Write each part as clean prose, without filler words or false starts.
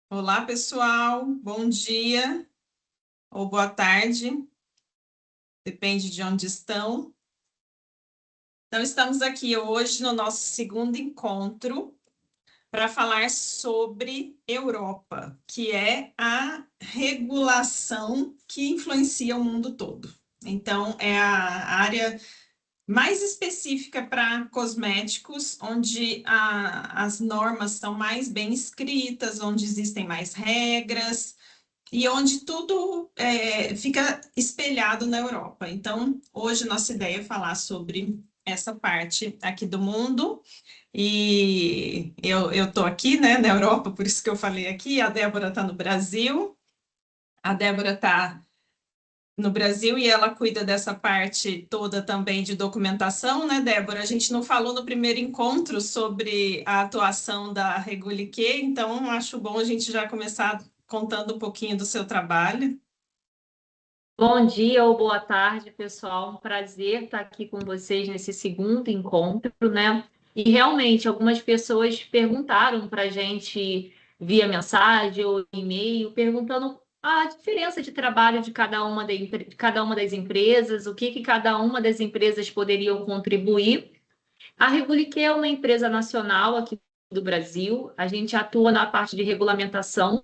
Olá, pessoal. Bom dia ou boa tarde, depende de onde estão. Então, estamos aqui hoje no nosso segundo encontro para falar sobre Europa, que é a regulação que influencia o mundo todo. Então, é a área mais específica para cosméticos, onde as normas são mais bem escritas, onde existem mais regras e onde tudo fica espelhado na Europa. Então, hoje nossa ideia é falar sobre essa parte aqui do mundo. E eu estou aqui, né, na Europa, por isso que eu falei aqui. A Débora está no Brasil. A Débora está no Brasil e ela cuida dessa parte toda também de documentação, né, Débora? A gente não falou no primeiro encontro sobre a atuação da Regulique, então acho bom a gente já começar contando um pouquinho do seu trabalho. Bom dia ou boa tarde, pessoal. Um prazer estar aqui com vocês nesse segundo encontro, né? E realmente, algumas pessoas perguntaram para a gente via mensagem ou e-mail, perguntando a diferença de trabalho de cada uma das empresas, o que cada uma das empresas poderiam contribuir. A Regulique é uma empresa nacional aqui do Brasil. A gente atua na parte de regulamentação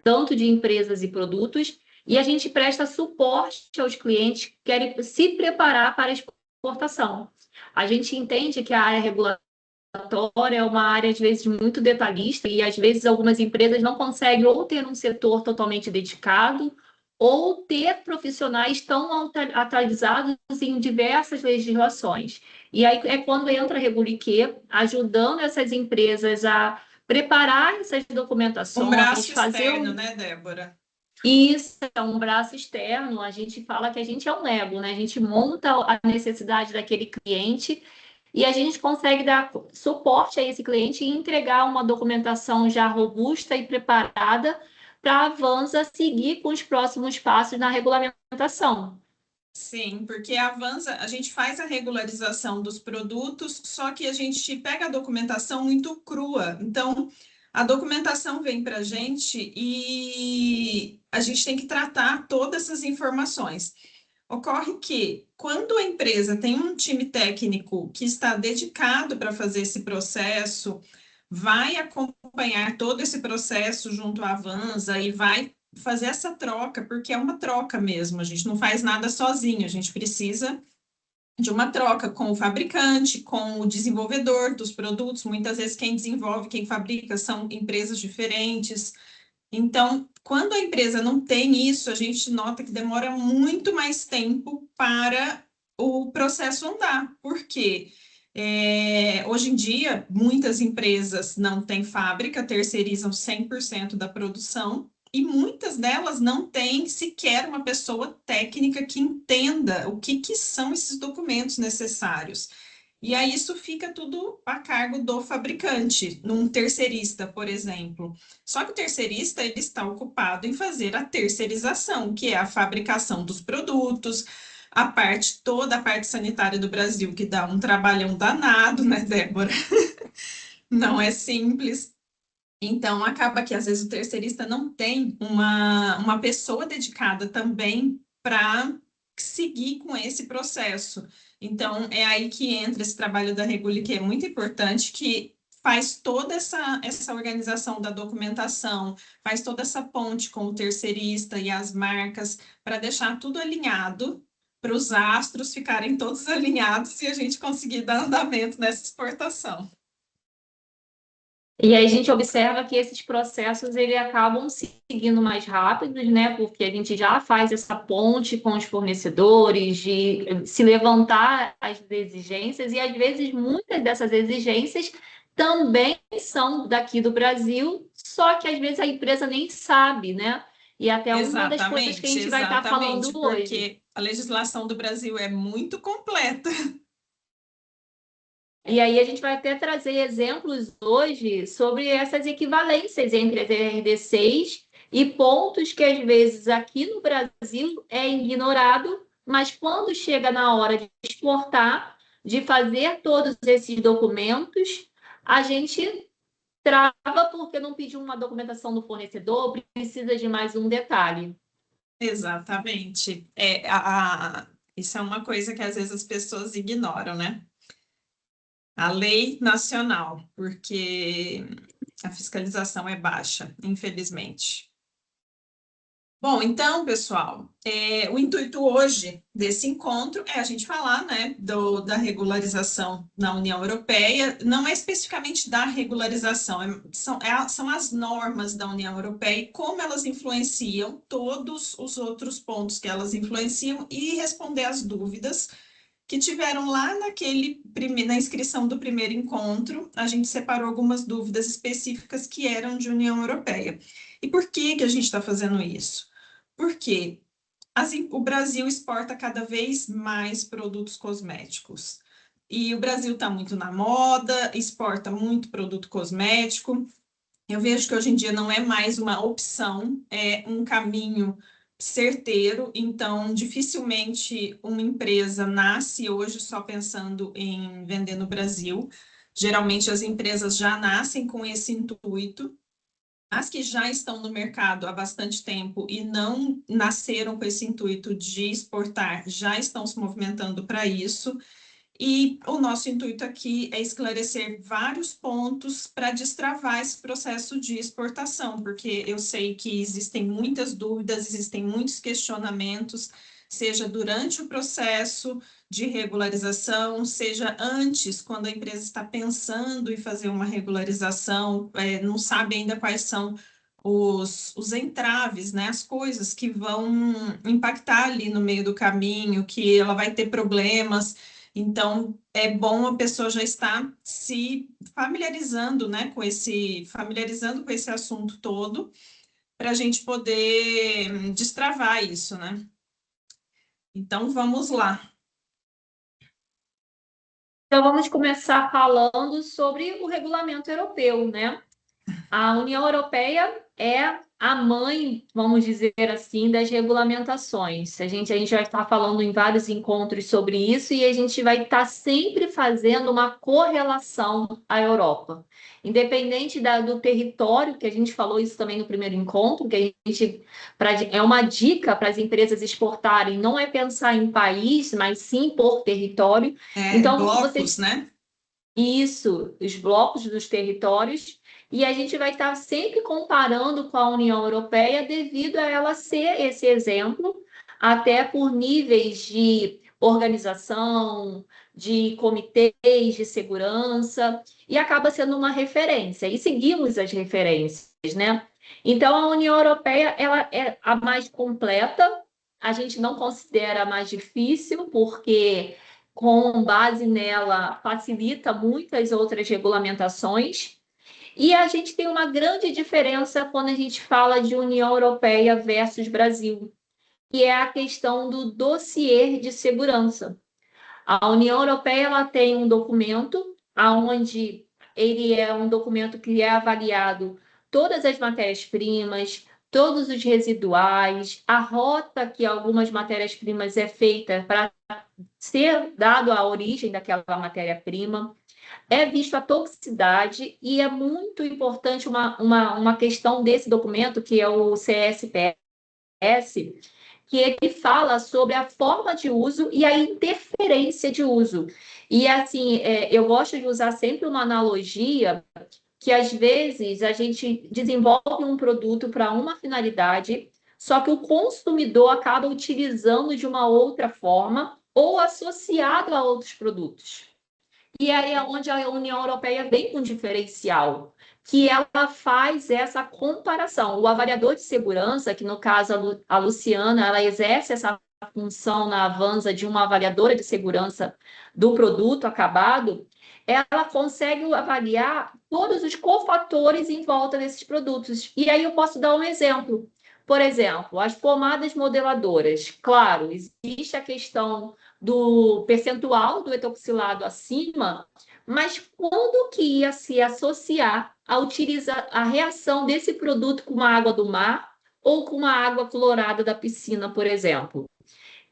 tanto de empresas e produtos, e a gente presta suporte aos clientes que querem se preparar para a exportação. A gente entende que a área regulatória é uma área, às vezes, muito detalhista, e às vezes algumas empresas não conseguem ou ter um setor totalmente dedicado, ou ter profissionais tão atualizados em diversas legislações. E aí é quando entra a Regulique, ajudando essas empresas a preparar essas Um documentações, braço fazer externo, um... né, Débora? Isso é um braço externo, a gente fala que a gente é um Lego, né? A gente monta a necessidade daquele cliente e a gente consegue dar suporte a esse cliente e entregar uma documentação já robusta e preparada para a Avanza seguir com os próximos passos na regulamentação. Sim, porque avança, a gente faz a regularização dos produtos, só que a gente pega a documentação muito crua. Então, a documentação vem para a gente e a gente tem que tratar todas essas informações. Ocorre que, quando a empresa tem um time técnico que está dedicado para fazer esse processo, vai acompanhar todo esse processo junto à Avanza e vai fazer essa troca, porque é uma troca mesmo, a gente não faz nada sozinho, a gente precisa de uma troca com o fabricante, com o desenvolvedor dos produtos, muitas vezes quem desenvolve, quem fabrica são empresas diferentes. Então, quando a empresa não tem isso, a gente nota que demora muito mais tempo para o processo andar. Por quê? Hoje em dia, muitas empresas não têm fábrica, terceirizam 100% da produção, e muitas delas não têm sequer uma pessoa técnica que entenda o que são esses documentos necessários. E aí isso fica tudo a cargo do fabricante, num terceirista, por exemplo. Só que o terceirista ele está ocupado em fazer a terceirização, que é a fabricação dos produtos, a parte toda a parte sanitária do Brasil, que dá um trabalhão danado, né, Débora? Não é simples. Então, acaba que às vezes o terceirista não tem uma pessoa dedicada também para seguir com esse processo. Então, é aí que entra esse trabalho da Reguli, que é muito importante, que faz toda essa organização da documentação, faz toda essa ponte com o terceirista e as marcas, para deixar tudo alinhado, para os astros ficarem todos alinhados e a gente conseguir dar andamento nessa exportação. E aí a gente observa que esses processos ele acabam seguindo mais rápidos, né? Porque a gente já faz essa ponte com os fornecedores, de se levantar as exigências, e às vezes muitas dessas exigências também são daqui do Brasil, só que às vezes a empresa nem sabe, né? E até uma das coisas que a Exatamente, gente vai estar falando exatamente, hoje. porque a legislação do Brasil é muito completa. E aí a gente vai até trazer exemplos hoje sobre essas equivalências entre as RD6 e pontos que às vezes aqui no Brasil é ignorado, mas quando chega na hora de exportar, de fazer todos esses documentos, a gente trava porque não pediu uma documentação do fornecedor, precisa de mais um detalhe. Exatamente. Isso é uma coisa que às vezes as pessoas ignoram, né? A lei nacional, porque a fiscalização é baixa, infelizmente. Bom, então, pessoal, o intuito hoje desse encontro é a gente falar, né, da regularização na União Europeia, não é especificamente da regularização, são as normas da União Europeia e como elas influenciam todos os outros pontos que elas influenciam e responder às dúvidas que tiveram lá na inscrição do primeiro encontro. A gente separou algumas dúvidas específicas que eram de União Europeia. E por que a gente está fazendo isso? Porque o Brasil exporta cada vez mais produtos cosméticos. E o Brasil está muito na moda, exporta muito produto cosmético. Eu vejo que hoje em dia não é mais uma opção, é um caminho certeiro. Então, dificilmente uma empresa nasce hoje só pensando em vender no Brasil. Geralmente as empresas já nascem com esse intuito. As que já estão no mercado há bastante tempo e não nasceram com esse intuito de exportar, já estão se movimentando para isso. E o nosso intuito aqui é esclarecer vários pontos para destravar esse processo de exportação, porque eu sei que existem muitas dúvidas, existem muitos questionamentos, seja durante o processo de regularização, seja antes, quando a empresa está pensando em fazer uma regularização, não sabe ainda quais são os entraves, né, as coisas que vão impactar ali no meio do caminho, que ela vai ter problemas. Então, é bom a pessoa já estar se familiarizando, né, familiarizando com esse assunto todo, para a gente poder destravar isso, né? Então, vamos lá. Então, vamos começar falando sobre o regulamento europeu, né? A União Europeia é a mãe, vamos dizer assim, das regulamentações. A gente vai estar falando em vários encontros sobre isso e a gente vai estar sempre fazendo uma correlação à Europa. Independente do território, que a gente falou isso também no primeiro encontro, que é uma dica para as empresas exportarem, não é pensar em país, mas sim por território. Então, Blocos, né? Isso, os blocos dos territórios, e a gente vai estar sempre comparando com a União Europeia devido a ela ser esse exemplo, até por níveis de organização, de comitês de segurança, e acaba sendo uma referência, e seguimos as referências, né? Então, a União Europeia ela é a mais completa, a gente não considera a mais difícil, porque com base nela, facilita muitas outras regulamentações. E a gente tem uma grande diferença quando a gente fala de União Europeia versus Brasil, que é a questão do dossiê de segurança. A União Europeia ela tem um documento onde ele é um documento que é avaliado todas as matérias-primas, todos os residuais, a rota que algumas matérias-primas é feita para ser dado a origem daquela matéria-prima, é visto a toxicidade e é muito importante uma questão desse documento, que é o CSPS, que ele fala sobre a forma de uso e a interferência de uso. E, assim, eu gosto de usar sempre uma analogia que, às vezes, a gente desenvolve um produto para uma finalidade, só que o consumidor acaba utilizando de uma outra forma ou associado a outros produtos. E aí é onde a União Europeia vem com um diferencial, que ela faz essa comparação. O avaliador de segurança, que no caso a Luciana, ela exerce essa função na Avanza de uma avaliadora de segurança do produto acabado, ela consegue avaliar todos os cofatores em volta desses produtos. E aí eu posso dar um exemplo. Por exemplo, as pomadas modeladoras. Claro, existe a questão do percentual do etoxilado acima, mas quando que ia se associar a reação desse produto com uma água do mar ou com uma água clorada da piscina, por exemplo?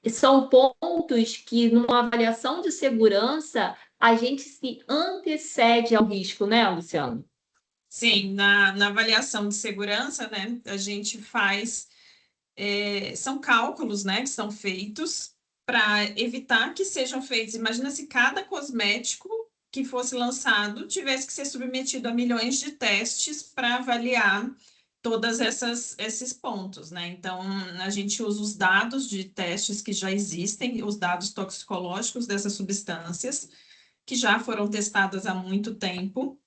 E são pontos que, numa avaliação de segurança, a gente se antecede ao risco, né, Luciano? Sim, na avaliação de segurança, né, a gente faz, são cálculos, né, que são feitos para evitar que sejam feitos. Imagina se cada cosmético que fosse lançado tivesse que ser submetido a milhões de testes para avaliar todas esses pontos, né? Então, a gente usa os dados de testes que já existem, os dados toxicológicos dessas substâncias, que já foram testadas há muito tempo.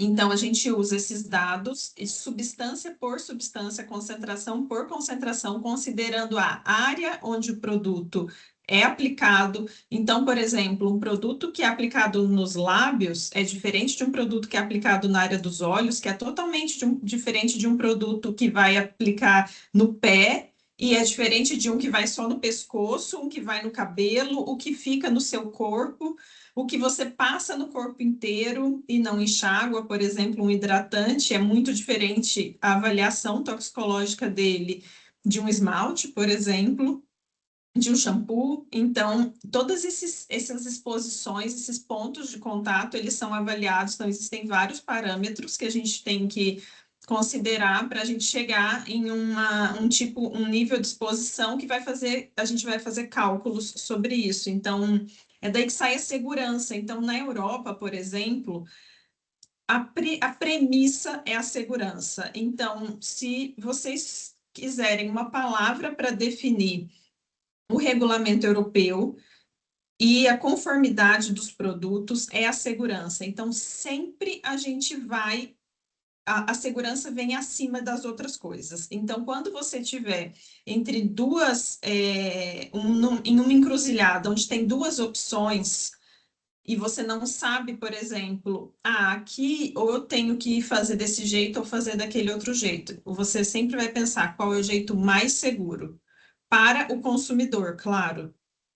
Então, a gente usa esses dados, substância por substância, concentração por concentração, considerando a área onde o produto é aplicado. Então, por exemplo, um produto que é aplicado nos lábios é diferente de um produto que é aplicado na área dos olhos, que é totalmente diferente de um produto que vai aplicar no pé, e é diferente de um que vai só no pescoço, um que vai no cabelo, o que fica no seu corpo. O que você passa no corpo inteiro e não enxágua, por exemplo, um hidratante, é muito diferente a avaliação toxicológica dele de um esmalte, por exemplo, de um shampoo. Então, todas essas exposições, esses pontos de contato, eles são avaliados. Então, existem vários parâmetros que a gente tem que considerar para a gente chegar em um nível de exposição que a gente vai fazer cálculos sobre isso. Então, é daí que sai a segurança. Então, na Europa, por exemplo, a premissa é a segurança. Então, se vocês quiserem uma palavra para definir o regulamento europeu e a conformidade dos produtos, é a segurança. Então, sempre a gente vai a segurança vem acima das outras coisas. Então, quando você tiver entre em uma encruzilhada, onde tem duas opções, e você não sabe, por exemplo, aqui ou eu tenho que fazer desse jeito ou fazer daquele outro jeito, você sempre vai pensar qual é o jeito mais seguro para o consumidor, claro.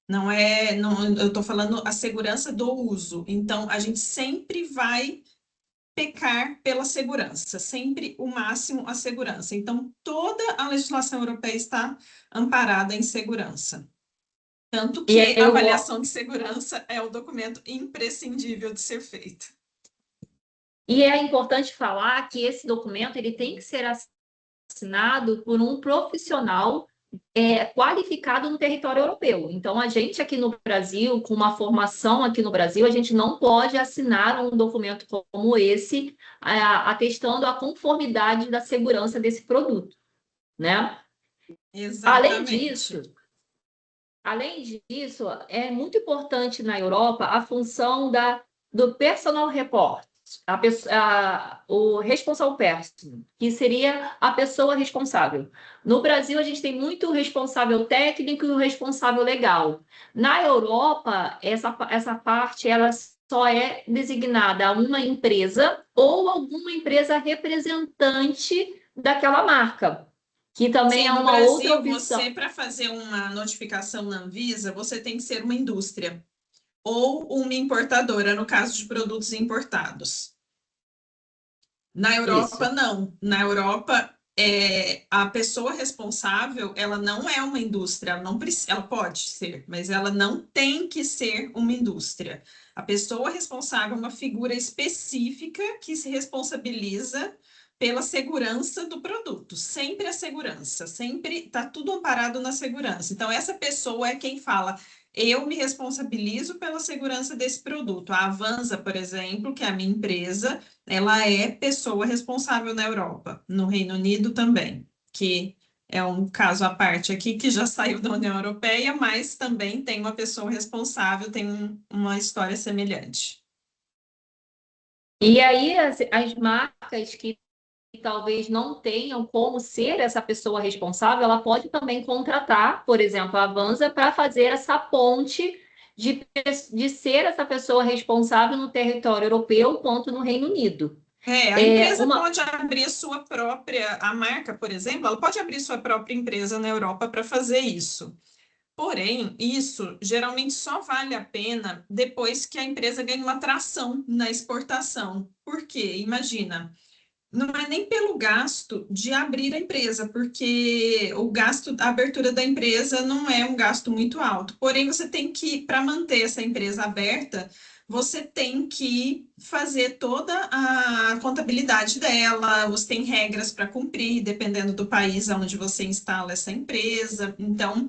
Não, eu estou falando a segurança do uso. Então, a gente sempre vai pecar pela segurança, sempre o máximo a segurança. Então, toda a legislação europeia está amparada em segurança. Tanto E que aí a eu, avaliação de segurança é o documento imprescindível de ser feito. e é importante falar que esse documento ele tem que ser assinado por um profissional qualificado no território europeu. Então, a gente aqui no Brasil, com uma formação aqui no Brasil, a gente não pode assinar um documento como esse, atestando a conformidade da segurança desse produto, né? Além Exatamente. disso, Além disso, é muito importante na Europa a função do personal report, o responsável person, que seria a pessoa responsável. No Brasil, a gente tem muito responsável técnico e o responsável legal. Na Europa, essa parte ela só é designada a uma empresa ou alguma empresa representante daquela marca, que também Sim, é no uma outra Brasil, opção. você, para fazer uma notificação na Anvisa, você tem que ser uma indústria ou uma importadora, no caso de produtos importados. Na Isso. Europa, não. Na Europa, a pessoa responsável, ela não é uma indústria, ela não precisa, ela pode ser, mas ela não tem que ser uma indústria. A pessoa responsável é uma figura específica que se responsabiliza pela segurança do produto, sempre a segurança, sempre está tudo amparado na segurança. Então, essa pessoa é quem fala, eu me responsabilizo pela segurança desse produto. A Avanza, por exemplo, que é a minha empresa, ela é pessoa responsável na Europa, no Reino Unido também, que é um caso à parte aqui, que já saiu da União Europeia, mas também tem uma pessoa responsável, tem uma história semelhante. E aí, as marcas que talvez não tenham como ser essa pessoa responsável, ela pode também contratar, por exemplo, a Avanza para fazer essa ponte de ser essa pessoa responsável no território europeu quanto no Reino Unido. A É empresa uma, pode abrir a marca, por exemplo, ela pode abrir sua própria empresa na Europa para fazer isso. Porém, isso geralmente só vale a pena depois que a empresa ganha uma tração na exportação. Por quê? Imagina, não é nem pelo gasto de abrir a empresa, porque o gasto da abertura da empresa não é um gasto muito alto. Porém, você tem que, para manter essa empresa aberta, você tem que fazer toda a contabilidade dela, você tem regras para cumprir, dependendo do país onde você instala essa empresa. Então,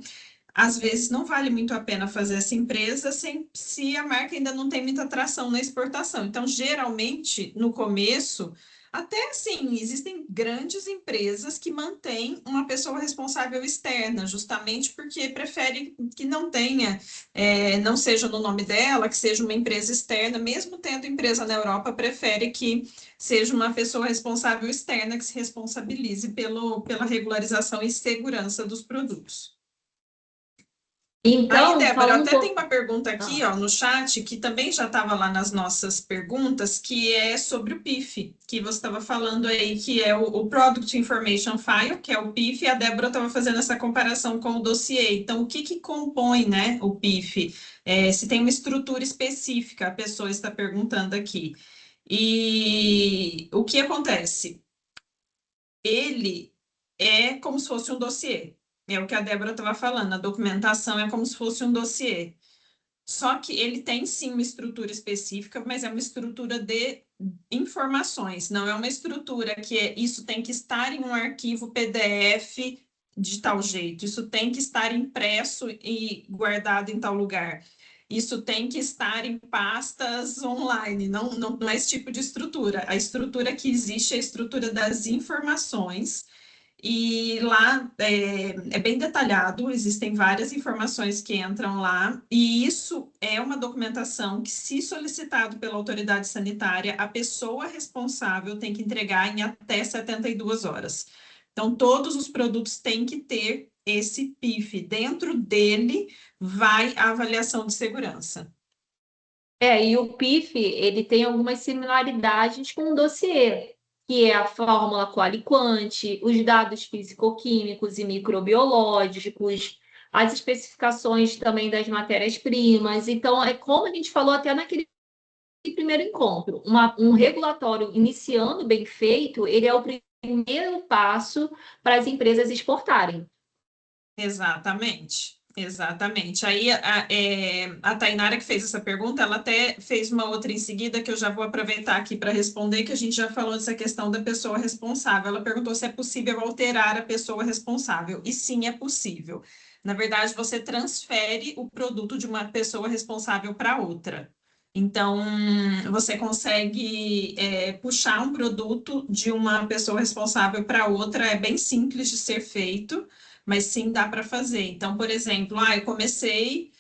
às vezes não vale muito a pena fazer essa empresa se a marca ainda não tem muita atração na exportação. Então, geralmente, no começo, até assim, existem grandes empresas que mantêm uma pessoa responsável externa, justamente porque prefere que não tenha, não seja no nome dela, que seja uma empresa externa, mesmo tendo empresa na Europa, prefere que seja uma pessoa responsável externa que se responsabilize pela regularização e segurança dos produtos. Aí, Então, Débora, falando um até tem pouco. uma pergunta aqui, Ah, ó, no chat, que também já estava lá nas nossas perguntas, que é sobre o PIF, que você estava falando aí, que é o Product Information File, que é o PIF, e a Débora estava fazendo essa comparação com o dossiê. Então, o que que compõe, né, o PIF? Se tem uma estrutura específica, a pessoa está perguntando aqui. E o que acontece? Ele é como se fosse um dossiê. É o que a Débora estava falando, a documentação é como se fosse um dossiê. Só que ele tem sim uma estrutura específica, mas é uma estrutura de informações, não é uma estrutura que isso tem que estar em um arquivo PDF de tal jeito, isso tem que estar impresso e guardado em tal lugar. Isso tem que estar em pastas online, não é esse tipo de estrutura. A estrutura que existe é a estrutura das informações, e lá é bem detalhado, existem várias informações que entram lá, e isso é uma documentação que, se solicitado pela autoridade sanitária, a pessoa responsável tem que entregar em até 72 horas. Então, todos os produtos têm que ter esse PIF. Dentro dele vai a avaliação de segurança. e o PIF, ele tem algumas similaridades com o dossiê, que é a fórmula qual-e-quant, os dados físico-químicos e microbiológicos, as especificações também das matérias-primas. Então, é como a gente falou até naquele primeiro encontro, um regulatório iniciando bem feito, ele é o primeiro passo para as empresas exportarem. Exatamente, exatamente. Aí a Tainara que fez essa pergunta, ela até fez uma outra em seguida que eu já vou aproveitar aqui para responder, que a gente já falou dessa questão da pessoa responsável. Ela perguntou se é possível alterar a pessoa responsável. E sim, é possível. Na verdade, você transfere o produto de uma pessoa responsável para outra. Então, você consegue puxar um produto de uma pessoa responsável para outra, é bem simples de ser feito, mas sim dá para fazer. Então, por exemplo, eu comecei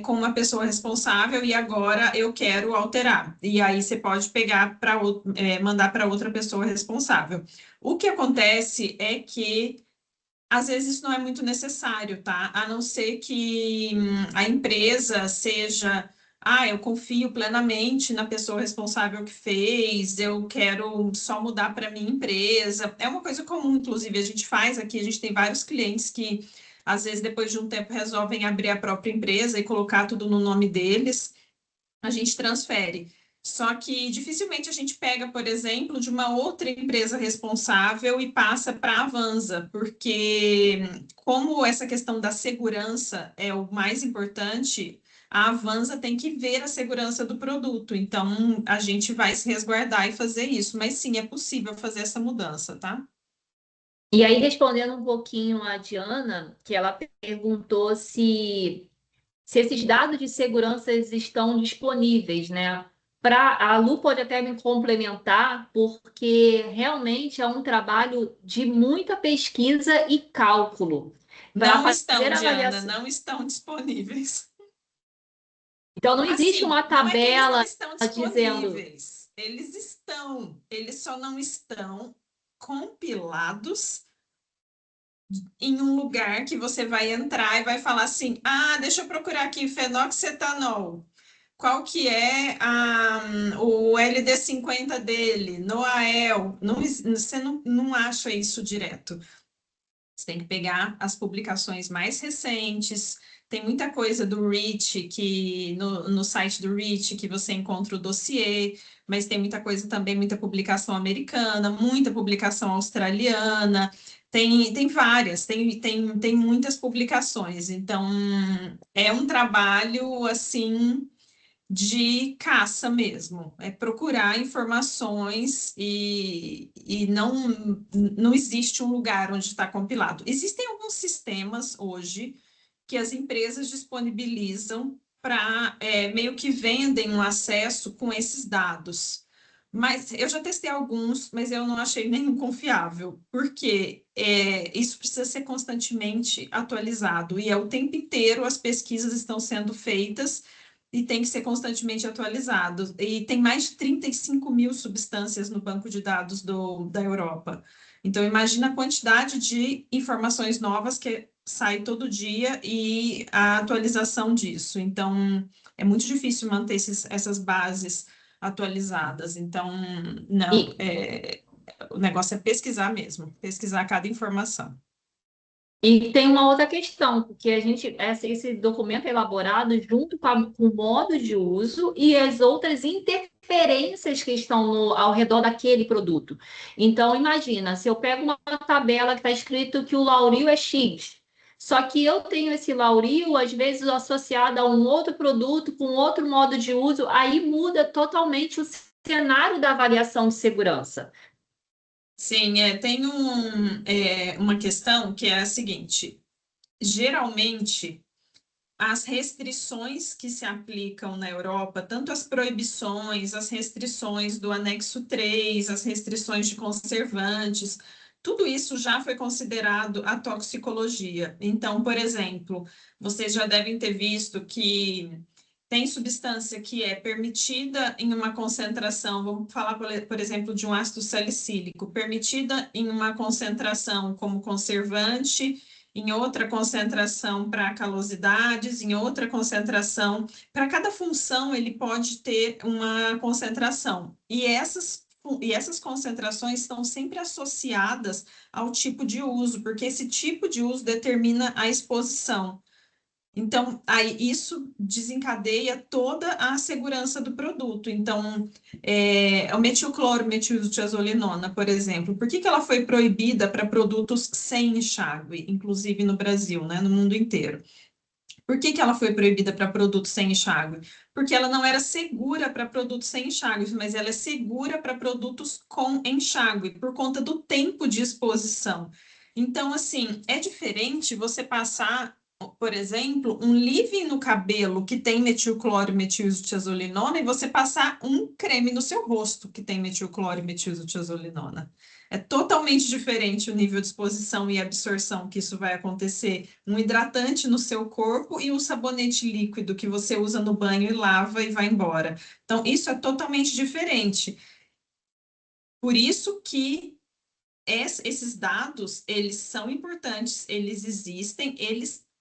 com uma pessoa responsável e agora eu quero alterar. E aí você pode pegar para mandar para outra pessoa responsável. O que acontece é que às vezes isso não é muito necessário, tá? A não ser que a empresa seja, eu confio plenamente na pessoa responsável que fez, eu quero só mudar para minha empresa. É uma coisa comum, inclusive, a gente faz aqui, a gente tem vários clientes que, às vezes, depois de um tempo, resolvem abrir a própria empresa e colocar tudo no nome deles, a gente transfere. Só que dificilmente a gente pega, por exemplo, de uma outra empresa responsável e passa para a Avanza, porque como essa questão da segurança é o mais importante, a Avanza tem que ver a segurança do produto. Então, a gente vai se resguardar e fazer isso. Mas sim, é possível fazer essa mudança, tá? E aí, respondendo um pouquinho a Diana, que ela perguntou se esses dados de segurança estão disponíveis, né? A Lu pode até me complementar, porque realmente é um trabalho de muita pesquisa e cálculo para Não estão, fazer a Diana, avaliação. não estão disponíveis. Então, não existe Assim, uma não é que eles não tabela estão dizendo. disponíveis, eles só não estão compilados em um lugar que você vai entrar e vai falar assim: deixa eu procurar aqui fenoxetanol. Qual que é o LD50 dele, Noael? Não, você não acha isso direto. Você tem que pegar as publicações mais recentes. Tem muita coisa do REACH, que no site do REACH, que você encontra o dossiê, mas tem muita coisa também, muita publicação americana, muita publicação australiana, tem várias, tem muitas publicações. Então, é um trabalho, assim, de caça mesmo, é procurar informações e não existe um lugar onde está compilado. Existem alguns sistemas hoje que as empresas disponibilizam para meio que vendem um acesso com esses dados. Mas eu já testei alguns, mas eu não achei nenhum confiável, porque isso precisa ser constantemente atualizado, e é o tempo inteiro as pesquisas estão sendo feitas e tem que ser constantemente atualizado. E tem mais de 35 mil substâncias no banco de dados da Europa. Então, imagina a quantidade de informações novas que sai todo dia e a atualização disso. Então, é muito difícil manter essas bases atualizadas. Então, não, E, o negócio é pesquisar mesmo, pesquisar cada informação. e tem uma outra questão, porque esse documento é elaborado junto com o modo de uso e as outras interferências que estão ao redor daquele produto. Então, imagina, se eu pego uma tabela que está escrito que o Lauril é X, só que eu tenho esse Lauril, às vezes, associado a um outro produto com outro modo de uso, aí muda totalmente o cenário da avaliação de segurança. Sim, tem uma questão que é a seguinte: geralmente, as restrições que se aplicam na Europa, tanto as proibições, as restrições do anexo 3, as restrições de conservantes, tudo isso já foi considerado a toxicologia. Então, por exemplo, vocês já devem ter visto que tem substância que é permitida em uma concentração, vamos falar, por exemplo, de um ácido salicílico, permitida em uma concentração como conservante, em outra concentração para calosidades, em outra concentração. Para cada função, ele pode ter uma concentração. E essas concentrações estão sempre associadas ao tipo de uso, porque esse tipo de uso determina a exposição. Então, aí isso desencadeia toda a segurança do produto. Então, o metilcloro, metiltiazolinona, por exemplo, por que ela foi proibida para produtos sem enxágue, inclusive no Brasil, né, no mundo inteiro? Por que ela foi proibida para produtos sem enxágue? Porque ela não era segura para produtos sem enxágue, mas ela é segura para produtos com enxágue, por conta do tempo de exposição. Então, assim, é diferente você passar, por exemplo, um leave-in no cabelo que tem metilcloro e metiltiazolinona e você passar um creme no seu rosto que tem metilcloro e metiltiazolinona. É totalmente diferente o nível de exposição e absorção que isso vai acontecer. Um hidratante no seu corpo e um sabonete líquido que você usa no banho e lava e vai embora. Então, isso é totalmente diferente. Por isso que esses dados, eles são importantes, eles existem,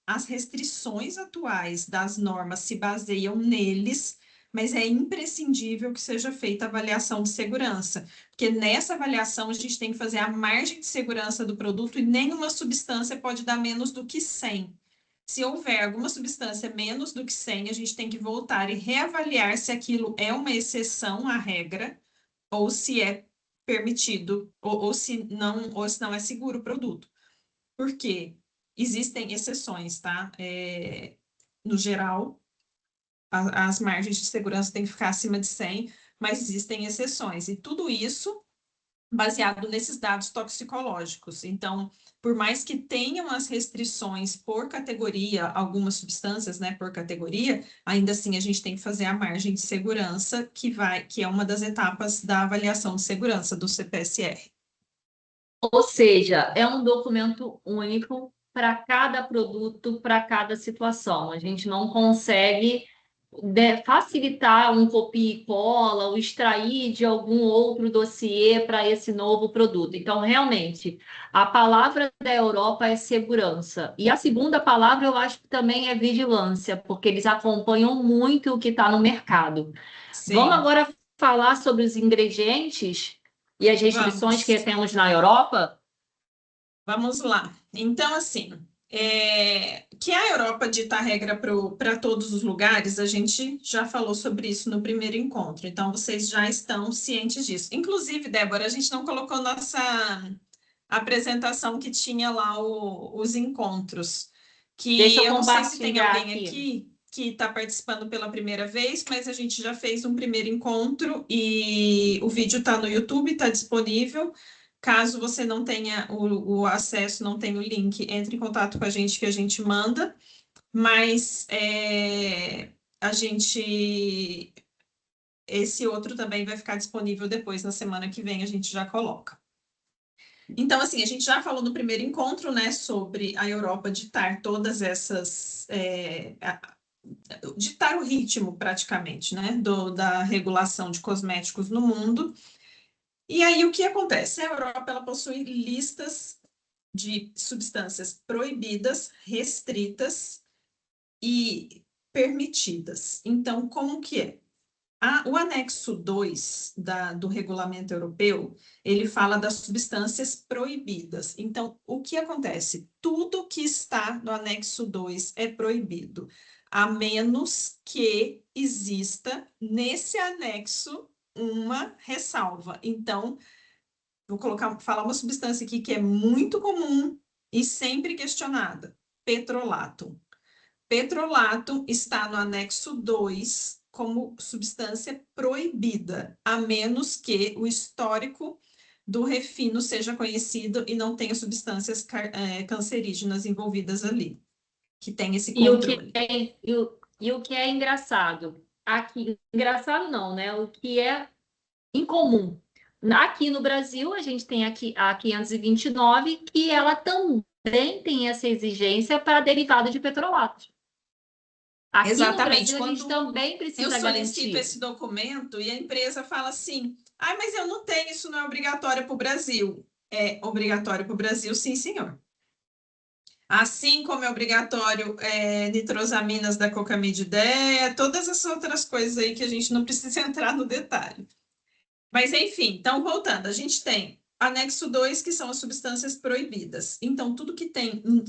as restrições atuais das normas se baseiam neles, mas é imprescindível que seja feita a avaliação de segurança, porque nessa avaliação a gente tem que fazer a margem de segurança do produto e nenhuma substância pode dar menos do que 100. Se houver alguma substância menos do que 100, a gente tem que voltar e reavaliar se aquilo é uma exceção à regra ou se é permitido, ou se não é seguro o produto. Por quê? Existem exceções, tá? No geral, as margens de segurança têm que ficar acima de 100, mas existem exceções. E tudo isso baseado nesses dados toxicológicos. Então, por mais que tenham as restrições por categoria, algumas substâncias, né, por categoria, ainda assim a gente tem que fazer a margem de segurança, que é uma das etapas da avaliação de segurança do CPSR. Ou seja, é um documento único para cada produto, para cada situação. A gente não consegue facilitar um copia e cola ou extrair de algum outro dossiê para esse novo produto. Então, realmente, a palavra da Europa é segurança. E a segunda palavra eu acho que também é vigilância, porque eles acompanham muito o que está no mercado. Vamos Sim, agora falar sobre os ingredientes e as restrições que vamos. temos na Europa? Vamos lá. Então, assim, que a Europa dita a regra para todos os lugares, a gente já falou sobre isso no primeiro encontro, então vocês já estão cientes disso. Inclusive, Débora, a gente não colocou nossa apresentação que tinha lá os encontros, Deixa que eu eu não sei se tem compartilhar alguém aqui. aqui. que está participando pela primeira vez, mas a gente já fez um primeiro encontro e o vídeo está no YouTube, está disponível. Caso você não tenha o acesso, não tenha o link, entre em contato com a gente que a gente manda. Mas esse outro também vai ficar disponível depois, na semana que vem, a gente já coloca. Então, assim, a gente já falou no primeiro encontro, né, sobre a Europa ditar todas essas... ditar o ritmo, praticamente, né, da regulação de cosméticos no mundo. E aí, o que acontece? A Europa, ela possui listas de substâncias proibidas, restritas e permitidas. Então, como que é? O anexo 2 do regulamento europeu, ele fala das substâncias proibidas. Então, o que acontece? Tudo que está no anexo 2 é proibido, a menos que exista nesse anexo uma ressalva. Então, vou falar uma substância aqui que é muito comum e sempre questionada: petrolato. Petrolato está no anexo 2 como substância proibida, a menos que o histórico do refino seja conhecido e não tenha substâncias cancerígenas envolvidas ali, que tem esse controle. E o que é engraçado? Aqui, engraçado não, né? O que é incomum. Aqui no Brasil, a gente tem aqui a 529, que ela também tem essa exigência para derivado de petrolato. Aqui no Exatamente. Brasil, a gente também Eu precisa solicito garantir. esse documento e a empresa fala assim: ah, mas eu não tenho, isso não é obrigatório para o Brasil. É obrigatório para o Brasil, sim, senhor. Assim como é obrigatório nitrosaminas da cocamididea, todas as outras coisas aí que a gente não precisa entrar no detalhe. Mas, enfim, então, voltando, a gente tem anexo 2, que são as substâncias proibidas. Então, tudo que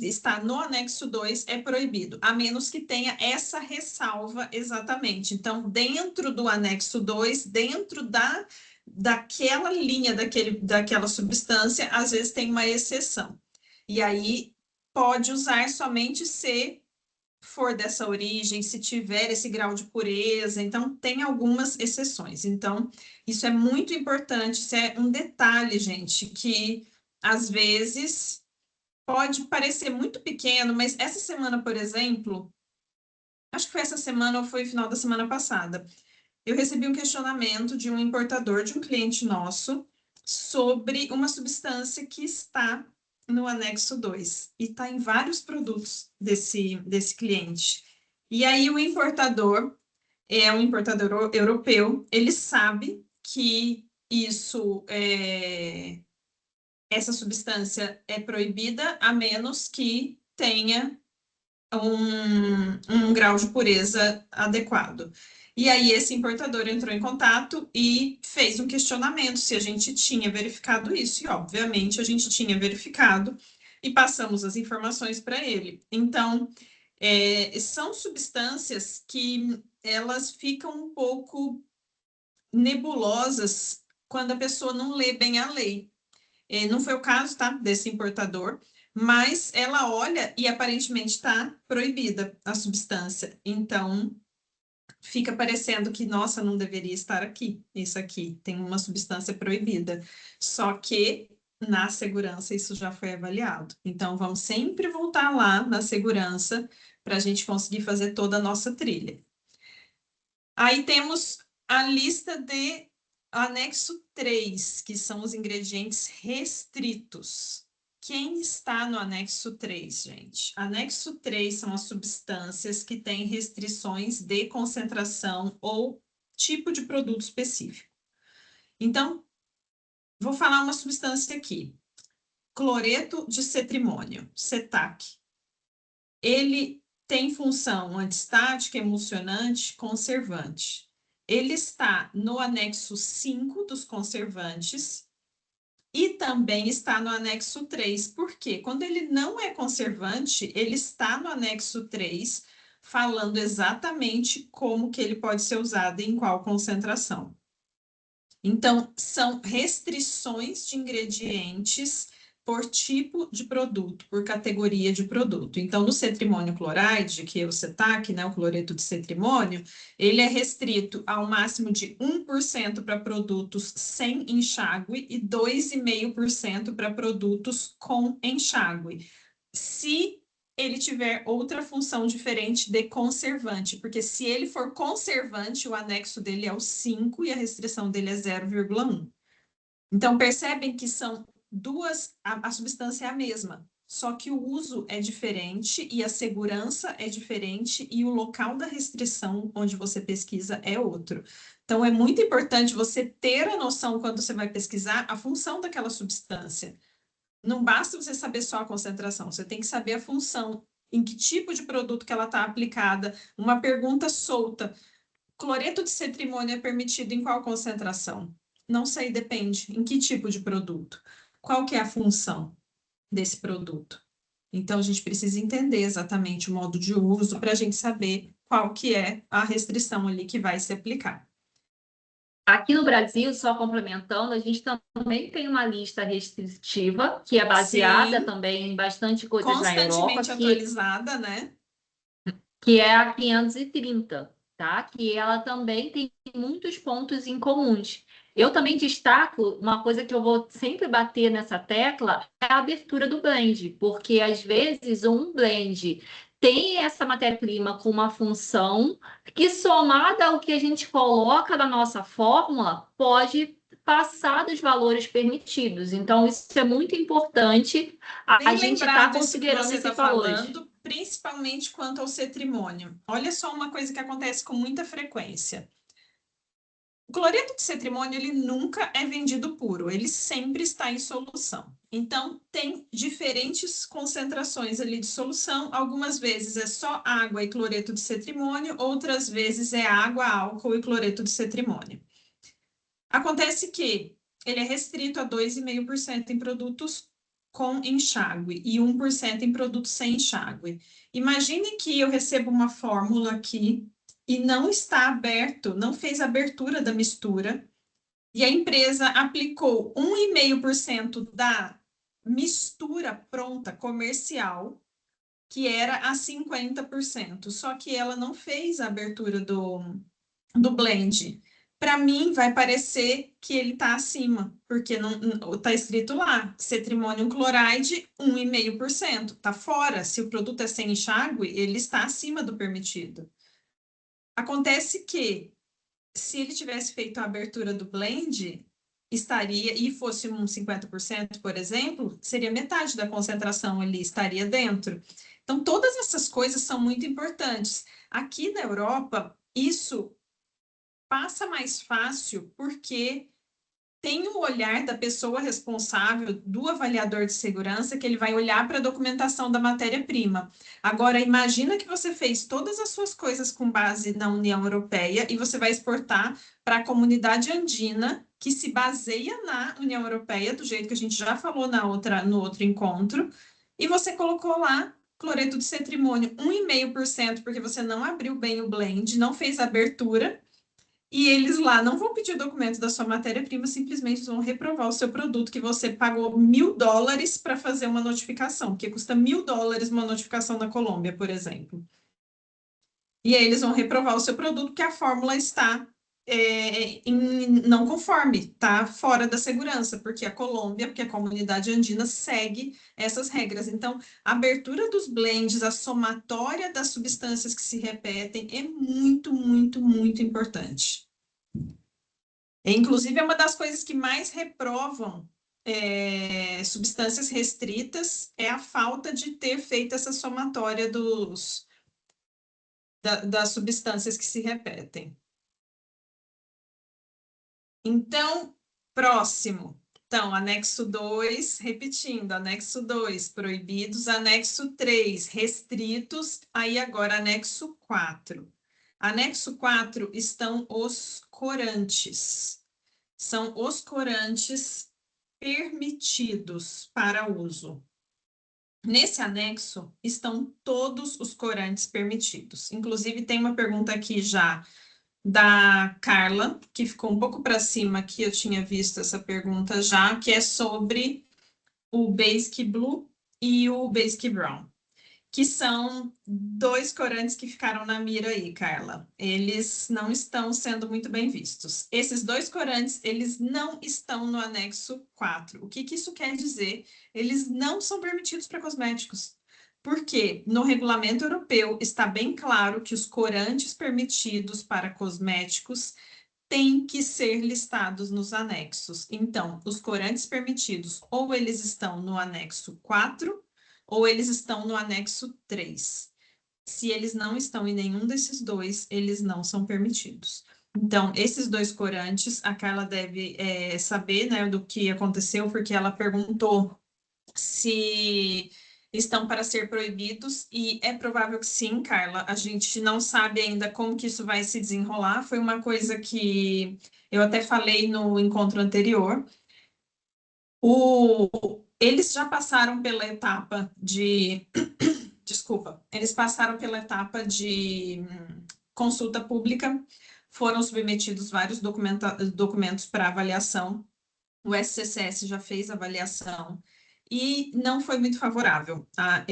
está no anexo 2 é proibido, a menos que tenha essa ressalva exatamente. Então, dentro do anexo 2, dentro daquela linha, daquela substância, às vezes tem uma exceção. E aí, pode usar somente se for dessa origem, se tiver esse grau de pureza, então tem algumas exceções. Então, isso é muito importante, isso é um detalhe, gente, que às vezes pode parecer muito pequeno, mas essa semana, por exemplo, acho que foi essa semana ou foi final da semana passada, eu recebi um questionamento de um importador, de um cliente nosso, sobre uma substância que está no anexo 2 e está em vários produtos desse cliente. E aí o importador é um importador europeu, ele sabe que essa substância é proibida a menos que tenha um grau de pureza adequado. E aí esse importador entrou em contato e fez um questionamento se a gente tinha verificado isso. E, obviamente, a gente tinha verificado e passamos as informações para ele. Então, são substâncias que elas ficam um pouco nebulosas quando a pessoa não lê bem a lei. Não foi o caso, tá, desse importador, mas ela olha e aparentemente está proibida a substância. Então, fica parecendo que, nossa, não deveria estar aqui. Isso aqui tem uma substância proibida. Só que na segurança isso já foi avaliado. Então, vamos sempre voltar lá na segurança para a gente conseguir fazer toda a nossa trilha. Aí temos a lista de anexo 3, que são os ingredientes restritos. Quem está no anexo 3, gente? Anexo 3 são as substâncias que têm restrições de concentração ou tipo de produto específico. Então, vou falar uma substância aqui. Cloreto de cetrimônio, CETAC. Ele tem função antistática, emulsionante, conservante. Ele está no anexo 5 dos conservantes e também está no anexo 3. Por quê? Quando ele não é conservante, ele está no anexo 3, falando exatamente como que ele pode ser usado e em qual concentração. Então, são restrições de ingredientes por tipo de produto, por categoria de produto. Então, no cetrimônio cloraide, que é o CETAC, né, o cloreto de cetrimônio, ele é restrito ao máximo de 1% para produtos sem enxágue e 2,5% para produtos com enxágue. Se ele tiver outra função diferente de conservante, porque se ele for conservante, o anexo dele é o 5 e a restrição dele é 0,1. Então, percebem que são duas, a substância é a mesma, só que o uso é diferente e a segurança é diferente e o local da restrição onde você pesquisa é outro. Então, é muito importante você ter a noção, quando você vai pesquisar, a função daquela substância. Não basta você saber só a concentração, você tem que saber a função, em que tipo de produto que ela está aplicada. Uma pergunta solta: cloreto de cetrimônio é permitido em qual concentração? Não sei, depende. Em que tipo de produto? Qual que é a função desse produto? Então, a gente precisa entender exatamente o modo de uso para a gente saber qual que é a restrição ali que vai se aplicar. Aqui no Brasil, só complementando, a gente também tem uma lista restritiva, que é baseada Sim, também em bastante coisas na Europa, constantemente atualizada, né? que é a 530, tá? Que ela também tem muitos pontos em comuns. Eu também destaco uma coisa que eu vou sempre bater nessa tecla, é a abertura do blend, porque às vezes um blend tem essa matéria-prima com uma função que, somada ao que a gente coloca na nossa fórmula, pode passar dos valores permitidos. Então, isso é muito importante a Bem gente estar lembrado isso que considerando você está esses valores. falando, principalmente quanto ao cetrimônio. Olha só uma coisa que acontece com muita frequência. O cloreto de cetrimônio, ele nunca é vendido puro, ele sempre está em solução. Então, tem diferentes concentrações ali de solução. Algumas vezes é só água e cloreto de cetrimônio, outras vezes é água, álcool e cloreto de cetrimônio. Acontece que ele é restrito a 2,5% em produtos com enxágue e 1% em produtos sem enxágue. Imagine que eu recebo uma fórmula aqui e não está aberto, não fez a abertura da mistura, e a empresa aplicou 1,5% da mistura pronta comercial, que era a 50%, só que ela não fez a abertura do blend. Para mim, vai parecer que ele está acima, porque não está escrito lá, cetrimônio cloraide, 1,5%. Está fora. Se o produto é sem enxágue, ele está acima do permitido. Acontece que, se ele tivesse feito a abertura do blend, estaria, e fosse um 50%, por exemplo, seria metade da concentração ali, estaria dentro. Então, todas essas coisas são muito importantes. Aqui na Europa, isso passa mais fácil porque tem o olhar da pessoa responsável, do avaliador de segurança, que ele vai olhar para a documentação da matéria-prima. Agora, imagina que você fez todas as suas coisas com base na União Europeia e você vai exportar para a comunidade andina, que se baseia na União Europeia, do jeito que a gente já falou no outro encontro, e você colocou lá cloreto de cetrimônio 1,5%, porque você não abriu bem o blend, não fez a abertura, e eles lá não vão pedir documento da sua matéria-prima, simplesmente vão reprovar o seu produto que você pagou $1.000 para fazer uma notificação, porque custa $1.000 uma notificação na Colômbia, por exemplo. E aí eles vão reprovar o seu produto porque a fórmula está não conforme, está fora da segurança, porque a Colômbia, porque a comunidade andina segue essas regras. Então, a abertura dos blends, a somatória das substâncias que se repetem é muito, muito, muito importante. Inclusive, é uma das coisas que mais reprovam substâncias restritas é a falta de ter feito essa somatória das substâncias que se repetem. Então, próximo. Então, anexo 2, repetindo, anexo 2, proibidos, anexo 3, restritos, aí agora anexo 4. Anexo 4 estão os corantes. São os corantes permitidos para uso. Nesse anexo estão todos os corantes permitidos. Inclusive, tem uma pergunta aqui já da Carla, que ficou um pouco para cima, que eu tinha visto essa pergunta já, que é sobre o Basic Blue e o Basic Brown, que são 2 corantes que ficaram na mira aí, Carla. Eles não estão sendo muito bem vistos. Esses 2 corantes, eles não estão no anexo 4. O que isso quer dizer? Eles não são permitidos para cosméticos. Porque no regulamento europeu está bem claro que os corantes permitidos para cosméticos têm que ser listados nos anexos. Então, os corantes permitidos, ou eles estão no anexo 4, ou eles estão no anexo 3. Se eles não estão em nenhum desses dois, eles não são permitidos. Então, esses 2 corantes, a Carla deve saber, né, do que aconteceu, porque ela perguntou se estão para ser proibidos, e é provável que sim, Carla. A gente não sabe ainda como que isso vai se desenrolar. Foi uma coisa que eu até falei no encontro anterior. Eles já passaram pela etapa de... Desculpa, eles passaram pela etapa de consulta pública, foram submetidos vários documentos para avaliação. O SCCS já fez avaliação e não foi muito favorável. Tá?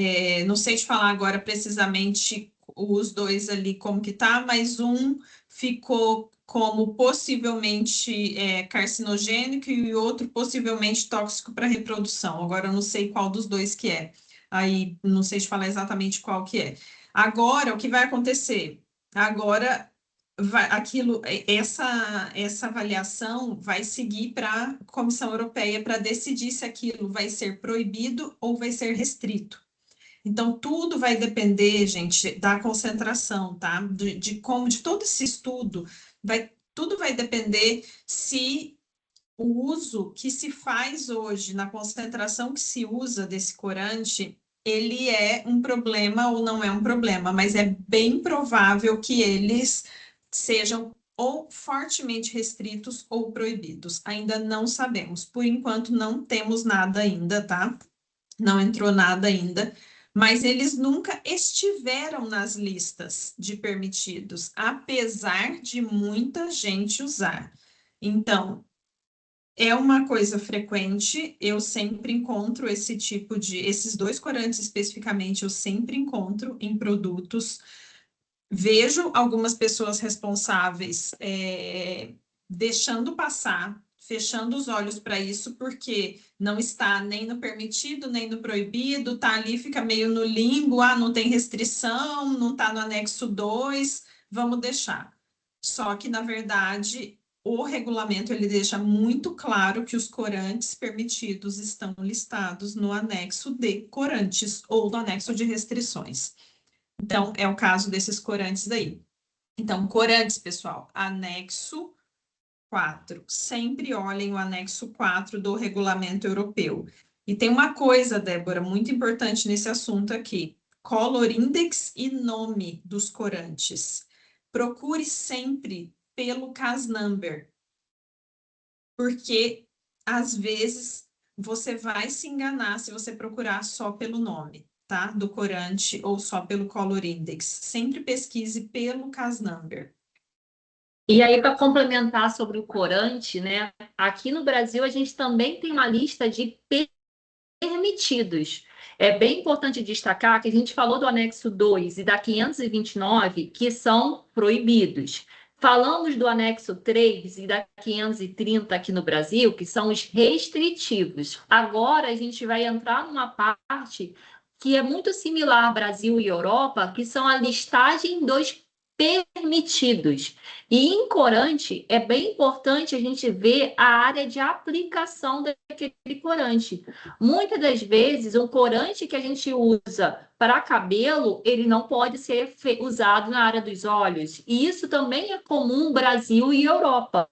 Não sei te falar agora precisamente os 2 ali como que tá, mas um ficou como possivelmente carcinogênico e o outro possivelmente tóxico para reprodução. Agora eu não sei qual dos 2 que é. Aí não sei te falar exatamente qual que é. Agora, o que vai acontecer? Agora essa avaliação vai seguir para a Comissão Europeia para decidir se aquilo vai ser proibido ou vai ser restrito. Então, tudo vai depender, gente, da concentração, tá? De todo esse estudo, tudo vai depender se o uso que se faz hoje, na concentração que se usa desse corante, ele é um problema ou não é um problema, mas é bem provável que eles sejam ou fortemente restritos ou proibidos. Ainda não sabemos. Por enquanto, não temos nada ainda, tá? Não entrou nada ainda, mas eles nunca estiveram nas listas de permitidos, apesar de muita gente usar. Então, é uma coisa frequente, eu sempre encontro esses 2 corantes especificamente, eu sempre encontro em produtos. Vejo algumas pessoas responsáveis deixando passar, fechando os olhos para isso, porque não está nem no permitido, nem no proibido, tá ali, fica meio no limbo, não tem restrição, não está no anexo 2, vamos deixar. Só que, na verdade, o regulamento ele deixa muito claro que os corantes permitidos estão listados no anexo de corantes ou no anexo de restrições. Então, é o caso desses corantes daí. Então, corantes, pessoal, anexo 4. Sempre olhem o anexo 4 do regulamento europeu. E tem uma coisa, Débora, muito importante nesse assunto aqui. Color index e nome dos corantes. Procure sempre pelo CAS number, porque às vezes você vai se enganar se você procurar só pelo nome, tá? Do corante ou só pelo color index. Sempre pesquise pelo CAS number. E aí, para complementar sobre o corante, né? Aqui no Brasil a gente também tem uma lista de permitidos. É bem importante destacar que a gente falou do anexo 2 e da 529, que são proibidos. Falamos do anexo 3 e da 530 aqui no Brasil, que são os restritivos. Agora a gente vai entrar numa parte que é muito similar Brasil e Europa, que são a listagem dos permitidos. E em corante, é bem importante a gente ver a área de aplicação daquele corante. Muitas das vezes, um corante que a gente usa para cabelo, ele não pode ser usado na área dos olhos. E isso também é comum Brasil e Europa.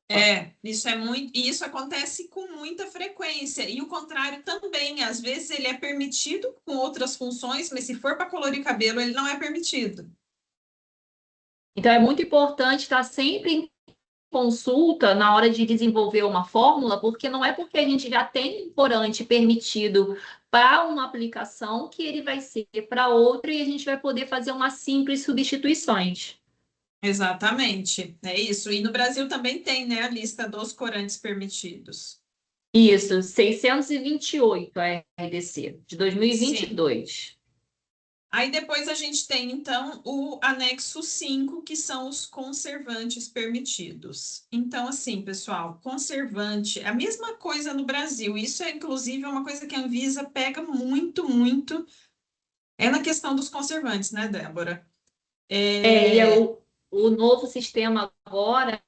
Isso é muito, e isso acontece com muita frequência. E o contrário também, às vezes ele é permitido com outras funções, mas se for para colorir cabelo, ele não é permitido. Então, é muito importante estar sempre em consulta na hora de desenvolver uma fórmula, porque não é porque a gente já tem um corante permitido para uma aplicação que ele vai ser para outra e a gente vai poder fazer umas simples substituições. Exatamente, é isso. E no Brasil também tem, né, a lista dos corantes permitidos. Isso, 628 a RDC, de Sim. 2022. Aí depois a gente tem, então, o anexo 5, que são os conservantes permitidos. Então, assim, pessoal, conservante é a mesma coisa no Brasil. Isso é, inclusive, uma coisa que a Anvisa pega muito, muito. É na questão dos conservantes, né, Débora? E é É, o novo sistema agora,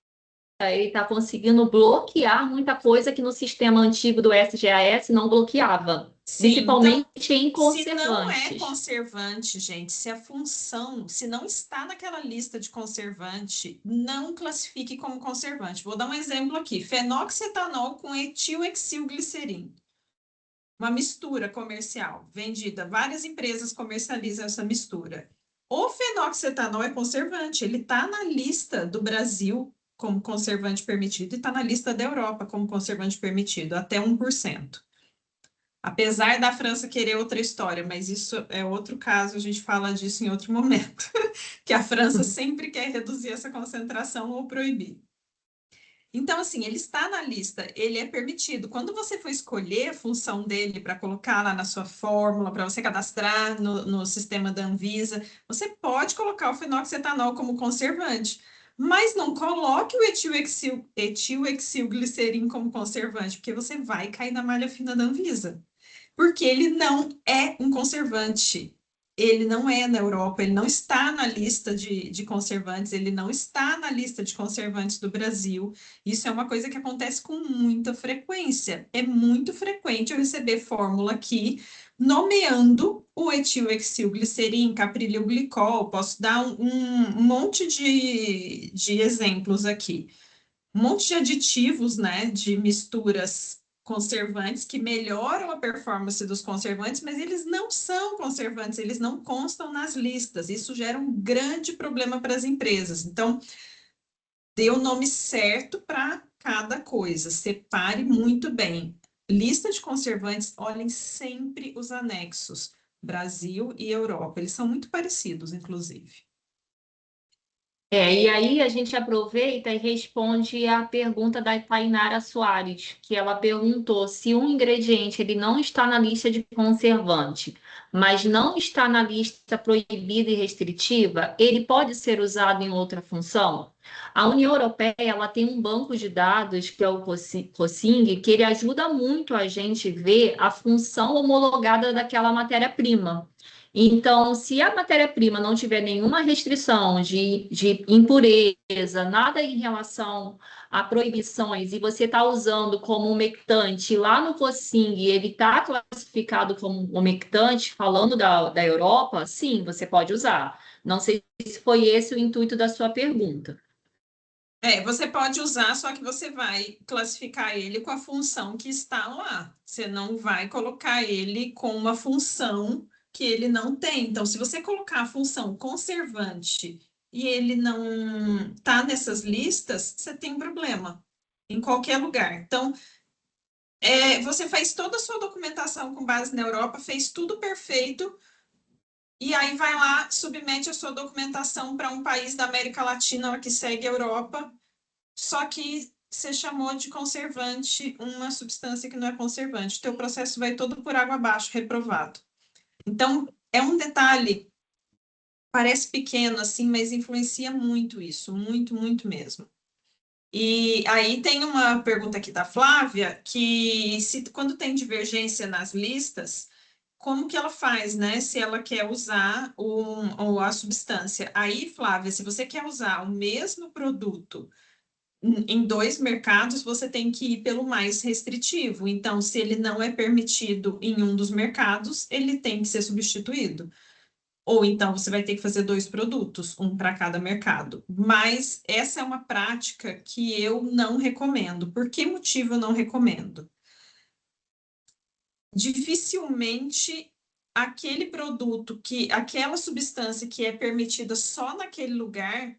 ele está conseguindo bloquear muita coisa que no sistema antigo do SGAS não bloqueava, sim, então, principalmente em se não é conservantes. conservante, gente, se a função, se não está naquela lista de conservante, não classifique como conservante. Vou dar um exemplo aqui: fenoxetanol com etilexilglicerin. Uma mistura comercial vendida, várias empresas comercializam essa mistura. O fenoxetanol é conservante, ele está na lista do Brasil como conservante permitido e está na lista da Europa como conservante permitido, até 1%. Apesar da França querer outra história, mas isso é outro caso, a gente fala disso em outro momento, que a França sempre quer reduzir essa concentração ou proibir. Então, assim, ele está na lista, ele é permitido. Quando você for escolher a função dele para colocar lá na sua fórmula, para você cadastrar no sistema da Anvisa, você pode colocar o fenoxetanol como conservante, mas não coloque o etilexilglicerin como conservante, porque você vai cair na malha fina da Anvisa. Porque ele não é um conservante. Ele não é na Europa, ele não está na lista de conservantes, ele não está na lista de conservantes do Brasil. Isso é uma coisa que acontece com muita frequência. É muito frequente eu receber fórmula aqui nomeando o etilexilglicerin, caprililglicol. Posso dar um monte de exemplos aqui. Um monte de aditivos, né, de misturas conservantes que melhoram a performance dos conservantes, mas eles não são conservantes, eles não constam nas listas. Isso gera um grande problema para as empresas. Então, dê o nome certo para cada coisa, separe muito bem. Lista de conservantes, olhem sempre os anexos, Brasil e Europa, eles são muito parecidos, inclusive. E aí a gente aproveita e responde a pergunta da Tainara Soares, que ela perguntou se um ingrediente ele não está na lista de conservante, mas não está na lista proibida e restritiva, ele pode ser usado em outra função? A União Europeia ela tem um banco de dados, que é o COSING, que ele ajuda muito a gente ver a função homologada daquela matéria-prima. Então, se a matéria-prima não tiver nenhuma restrição de impureza, nada em relação a proibições, e você está usando como umectante lá no COSING, ele está classificado como umectante, falando da Europa, sim, você pode usar. Não sei se foi esse o intuito da sua pergunta. Você pode usar, só que você vai classificar ele com a função que está lá. Você não vai colocar ele com uma função que ele não tem. Então, se você colocar a função conservante e ele não está nessas listas, você tem problema em qualquer lugar. Então, você faz toda a sua documentação com base na Europa, fez tudo perfeito, e aí vai lá, submete a sua documentação para um país da América Latina que segue a Europa. Só que você chamou de conservante uma substância que não é conservante. O teu processo vai todo por água abaixo, reprovado. Então, é um detalhe, parece pequeno assim, mas influencia muito isso, muito, muito mesmo. E aí tem uma pergunta aqui da Flávia, que se quando tem divergência nas listas, como que ela faz, né? Se ela quer usar ou a substância. Aí, Flávia, se você quer usar o mesmo produto em dois mercados, você tem que ir pelo mais restritivo. Então, se ele não é permitido em um dos mercados, ele tem que ser substituído. Ou então você vai ter que fazer dois produtos, um para cada mercado. Mas essa é uma prática que eu não recomendo. Por que motivo eu não recomendo? Dificilmente aquele produto aquela substância que é permitida só naquele lugar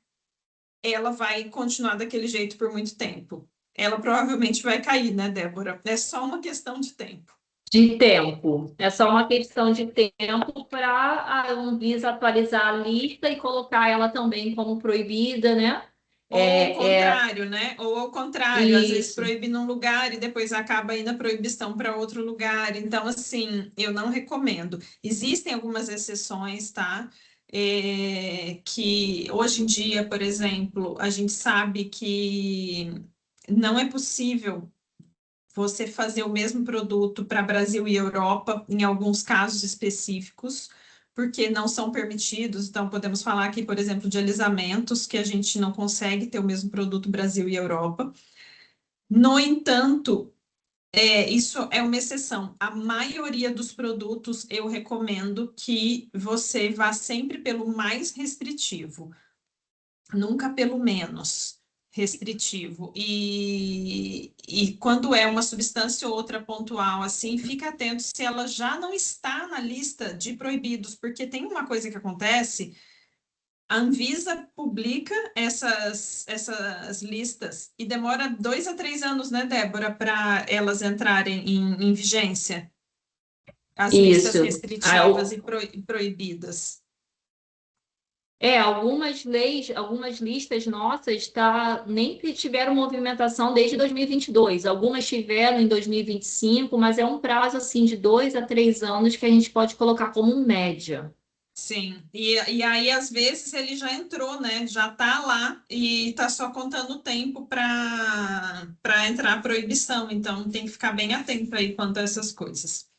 ela vai continuar daquele jeito por muito tempo. Ela provavelmente vai cair, né, Débora? É só uma questão de tempo. De tempo. É só uma questão de tempo para a Anvisa atualizar a lista e colocar ela também como proibida, né? Ou ao contrário, né? Ou ao contrário, às vezes Isso. proíbe num lugar e depois acaba indo a proibição para outro lugar. Então, assim, eu não recomendo. Existem algumas exceções, tá? Que hoje em dia, por exemplo, a gente sabe que não é possível você fazer o mesmo produto para Brasil e Europa, em alguns casos específicos, porque não são permitidos. Então, podemos falar aqui, por exemplo, de alisamentos, que a gente não consegue ter o mesmo produto Brasil e Europa. No entanto, isso é uma exceção. A maioria dos produtos eu recomendo que você vá sempre pelo mais restritivo, nunca pelo menos restritivo. E quando é uma substância ou outra pontual, assim, fica atento se ela já não está na lista de proibidos, porque tem uma coisa que acontece, a Anvisa publica essas listas e demora 2 a 3 anos, né, Débora, para elas entrarem em vigência, as listas Isso. restritivas e proibidas. Algumas leis, algumas listas nossas nem tiveram movimentação desde 2022. Algumas tiveram em 2025, mas é um prazo assim de 2 a 3 anos que a gente pode colocar como média. Sim, e aí às vezes ele já entrou, né? Já tá lá e tá só contando o tempo para entrar a proibição, então tem que ficar bem atento aí quanto a essas coisas.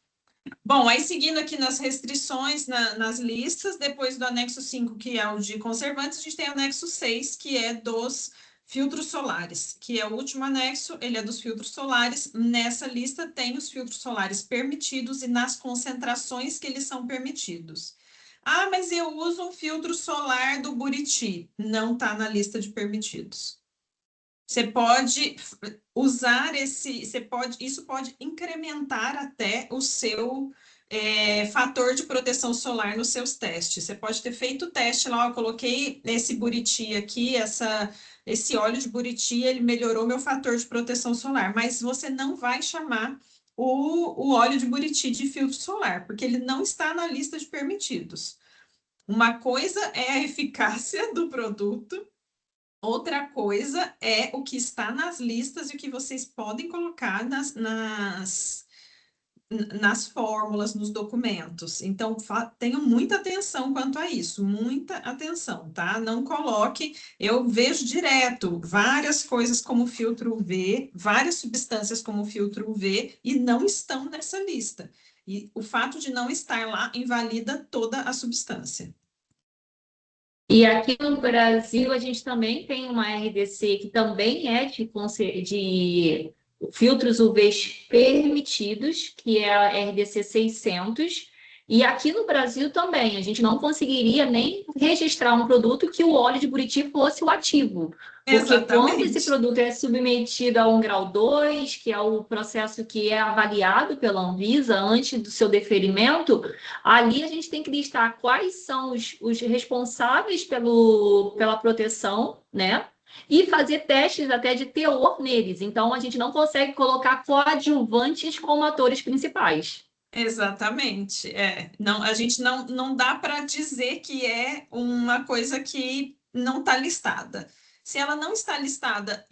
Bom, aí seguindo aqui nas restrições, nas listas, depois do anexo 5, que é o de conservantes, a gente tem o anexo 6, que é dos filtros solares, que é o último anexo, ele é dos filtros solares. Nessa lista tem os filtros solares permitidos e nas concentrações que eles são permitidos. Ah, mas eu uso um filtro solar do Buriti. Não está na lista de permitidos. Você pode usar isso pode incrementar até o seu fator de proteção solar nos seus testes. Você pode ter feito o teste lá, eu coloquei esse Buriti aqui, esse óleo de Buriti, ele melhorou meu fator de proteção solar, mas você não vai chamar o óleo de Buriti de filtro solar, porque ele não está na lista de permitidos. Uma coisa é a eficácia do produto, outra coisa é o que está nas listas e o que vocês podem colocar nas fórmulas, nos documentos. Então, tenham muita atenção quanto a isso, muita atenção, tá? Não coloque, eu vejo direto várias coisas como filtro UV, várias substâncias como filtro UV e não estão nessa lista. E o fato de não estar lá invalida toda a substância. E aqui no Brasil, a gente também tem uma RDC que também é de filtros UVs permitidos, que é a RDC 600. E aqui no Brasil também, a gente não conseguiria nem registrar um produto que o óleo de Buriti fosse o ativo. Porque quando esse Exatamente. produto é submetido a um grau 2, que é o processo que é avaliado pela Anvisa antes do seu deferimento, ali a gente tem que listar quais são os responsáveis pela proteção, né? E fazer testes até de teor neles. Então, a gente não consegue colocar coadjuvantes como atores principais. Exatamente. Não, a gente não dá para dizer que é uma coisa que não está listada. Se ela não está listada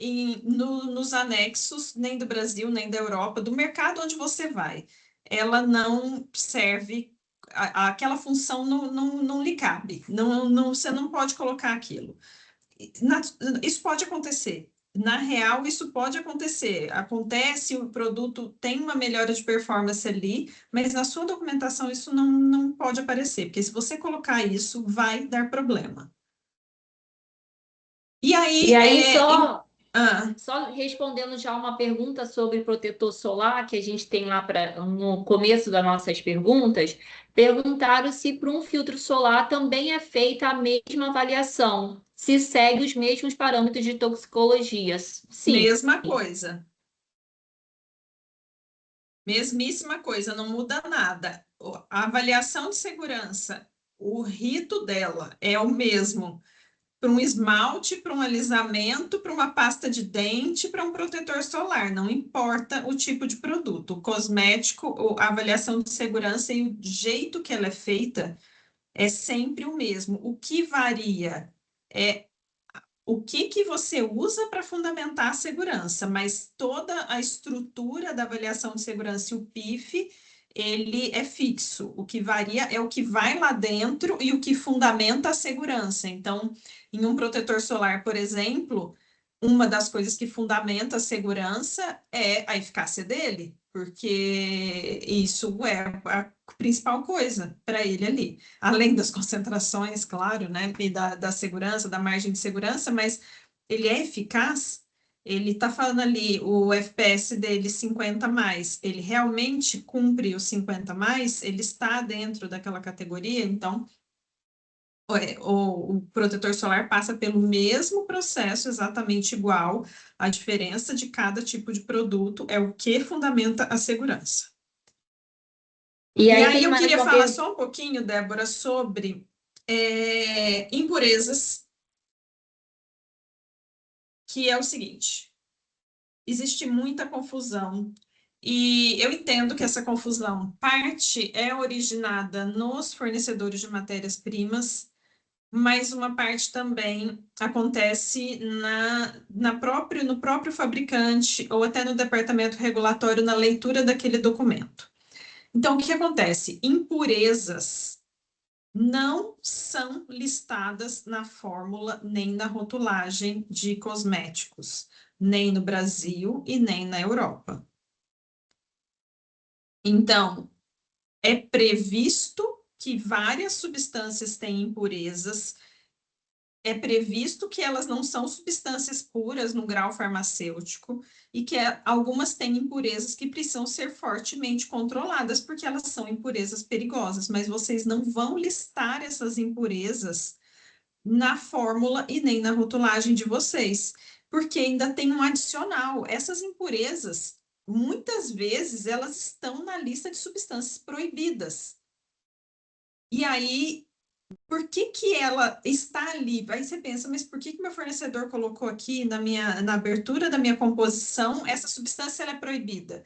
nos anexos, nem do Brasil, nem da Europa, do mercado onde você vai, ela não serve, aquela função não lhe cabe. Você não pode colocar aquilo. Isso pode acontecer. Na real, isso pode acontecer. Acontece, o produto tem uma melhora de performance ali, mas na sua documentação isso não pode aparecer, porque se você colocar isso, vai dar problema. E E aí, aí, ah, só respondendo já uma pergunta sobre protetor solar, que a gente tem lá no começo das nossas perguntas, perguntaram se para um filtro solar também é feita a mesma avaliação, se segue os mesmos parâmetros de toxicologia. Sim. mesma coisa. Mesmíssima coisa, não muda nada. A avaliação de segurança, o rito dela é o mesmo para um esmalte, para um alisamento, para uma pasta de dente, para um protetor solar, não importa o tipo de produto. O cosmético, a avaliação de segurança e o jeito que ela é feita é sempre o mesmo. O que varia é o que você usa para fundamentar a segurança, mas toda a estrutura da avaliação de segurança e o PIF, ele é fixo. O que varia é o que vai lá dentro e o que fundamenta a segurança. Então, em um protetor solar, por exemplo, uma das coisas que fundamenta a segurança é a eficácia dele, porque isso é a principal coisa para ele ali. Além das concentrações, claro, né? E da segurança, da margem de segurança, mas ele é eficaz. Ele está falando ali o FPS dele 50 mais, ele realmente cumpre os 50 mais, ele está dentro daquela categoria, então o protetor solar passa pelo mesmo processo, exatamente igual. A diferença de cada tipo de produto é o que fundamenta a segurança. E E aí aí tem eu mais queria uma falar pergunta. só um pouquinho, Débora, sobre impurezas, que é o seguinte: existe muita confusão. E eu entendo que essa confusão, parte é originada nos fornecedores de matérias-primas, mas uma parte também acontece no próprio fabricante ou até no departamento regulatório na leitura daquele documento. Então, o que acontece? Impurezas não são listadas na fórmula nem na rotulagem de cosméticos, nem no Brasil e nem na Europa. Então, é previsto que várias substâncias têm impurezas, é previsto que elas não são substâncias puras no grau farmacêutico e que algumas têm impurezas que precisam ser fortemente controladas, porque elas são impurezas perigosas, mas vocês não vão listar essas impurezas na fórmula e nem na rotulagem de vocês, porque ainda tem um adicional. Essas impurezas, muitas vezes, elas estão na lista de substâncias proibidas. E aí, por que que ela está ali? Aí você pensa, mas por que que meu fornecedor colocou aqui na abertura da minha composição, essa substância ela é proibida?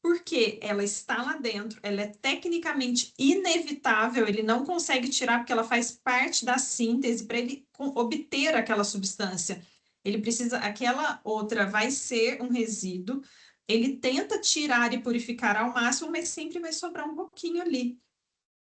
Porque ela está lá dentro, ela é tecnicamente inevitável, ele não consegue tirar porque ela faz parte da síntese para ele obter aquela substância. Ele precisa, aquela outra vai ser um resíduo, ele tenta tirar e purificar ao máximo, mas sempre vai sobrar um pouquinho ali.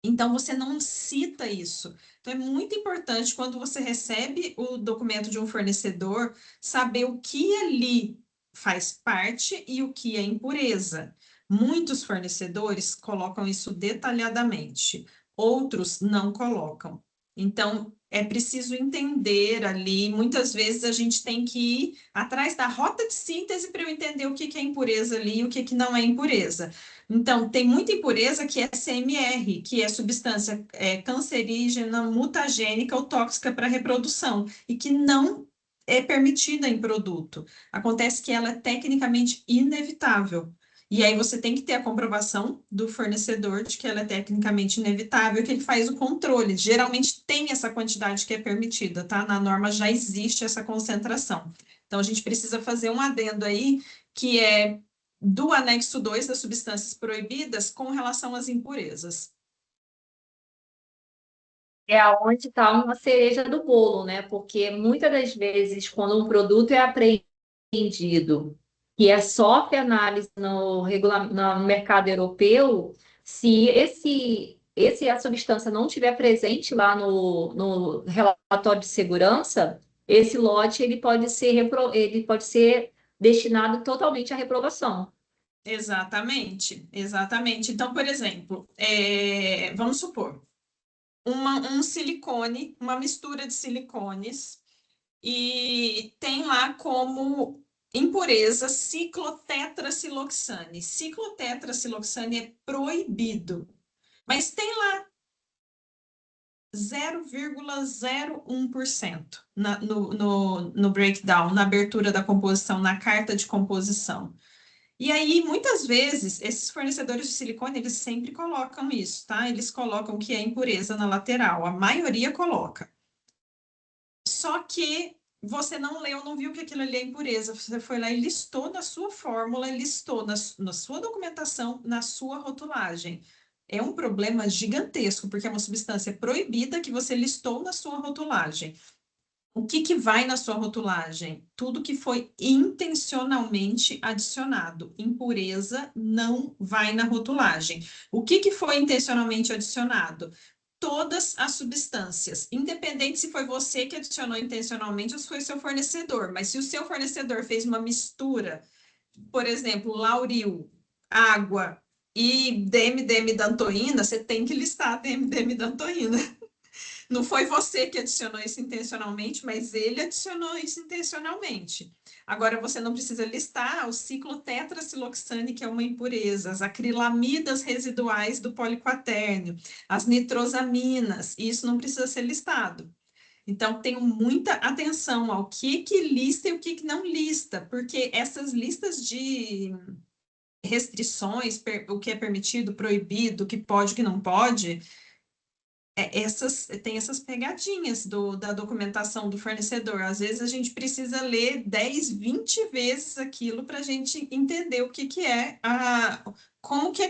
Então, você não cita isso. Então, é muito importante, quando você recebe o documento de um fornecedor, saber o que ali faz parte e o que é impureza. Muitos fornecedores colocam isso detalhadamente, outros não colocam. Então, é preciso entender ali. Muitas vezes a gente tem que ir atrás da rota de síntese para eu entender o que é impureza ali e o que não é impureza. Então, tem muita impureza que é CMR, que é substância cancerígena, mutagênica ou tóxica para reprodução, e que não é permitida em produto. Acontece que ela é tecnicamente inevitável. E aí você tem que ter a comprovação do fornecedor de que ela é tecnicamente inevitável, que ele faz o controle. Geralmente tem essa quantidade que é permitida, tá? Na norma já existe essa concentração. Então, a gente precisa fazer um adendo aí, que é do anexo 2 das substâncias proibidas com relação às impurezas. É aonde está uma cereja do bolo, né? Porque muitas das vezes, quando um produto é apreendido, que é sofre análise no mercado europeu, se a substância não estiver presente lá no relatório de segurança, esse lote ele pode ser destinado totalmente à reprovação. Exatamente, exatamente. Então, por exemplo, vamos supor, um silicone, uma mistura de silicones, e tem lá como impureza ciclotetraciloxane. Ciclotetraciloxane é proibido, mas tem lá 0,01% no breakdown, na abertura da composição, na carta de composição. E aí, muitas vezes, esses fornecedores de silicone, eles sempre colocam isso, tá? Eles colocam que é impureza na lateral, a maioria coloca. Só que você não leu, não viu que aquilo ali é impureza, você foi lá e listou na sua fórmula, listou na sua documentação, na sua rotulagem. É um problema gigantesco, porque é uma substância proibida que você listou na sua rotulagem. O que vai na sua rotulagem? Tudo que foi intencionalmente adicionado. Impureza não vai na rotulagem. O que foi intencionalmente adicionado? Todas as substâncias, independente se foi você que adicionou intencionalmente ou se foi seu fornecedor, mas se o seu fornecedor fez uma mistura, por exemplo, lauril, água e DMDM-dantoína, você tem que listar DMDM-dantoína. Não foi você que adicionou isso intencionalmente, mas ele adicionou isso intencionalmente. Agora, você não precisa listar o ciclo tetraciloxane, que é uma impureza, as acrilamidas residuais do poliquatérnio, as nitrosaminas, isso não precisa ser listado. Então, tenho muita atenção ao que lista e o que não lista, porque essas listas de restrições, o que é permitido, proibido, o que pode, o que não pode, tem essas pegadinhas da documentação do fornecedor. Às vezes a gente precisa ler 10, 20 vezes aquilo para a gente entender o que é, como que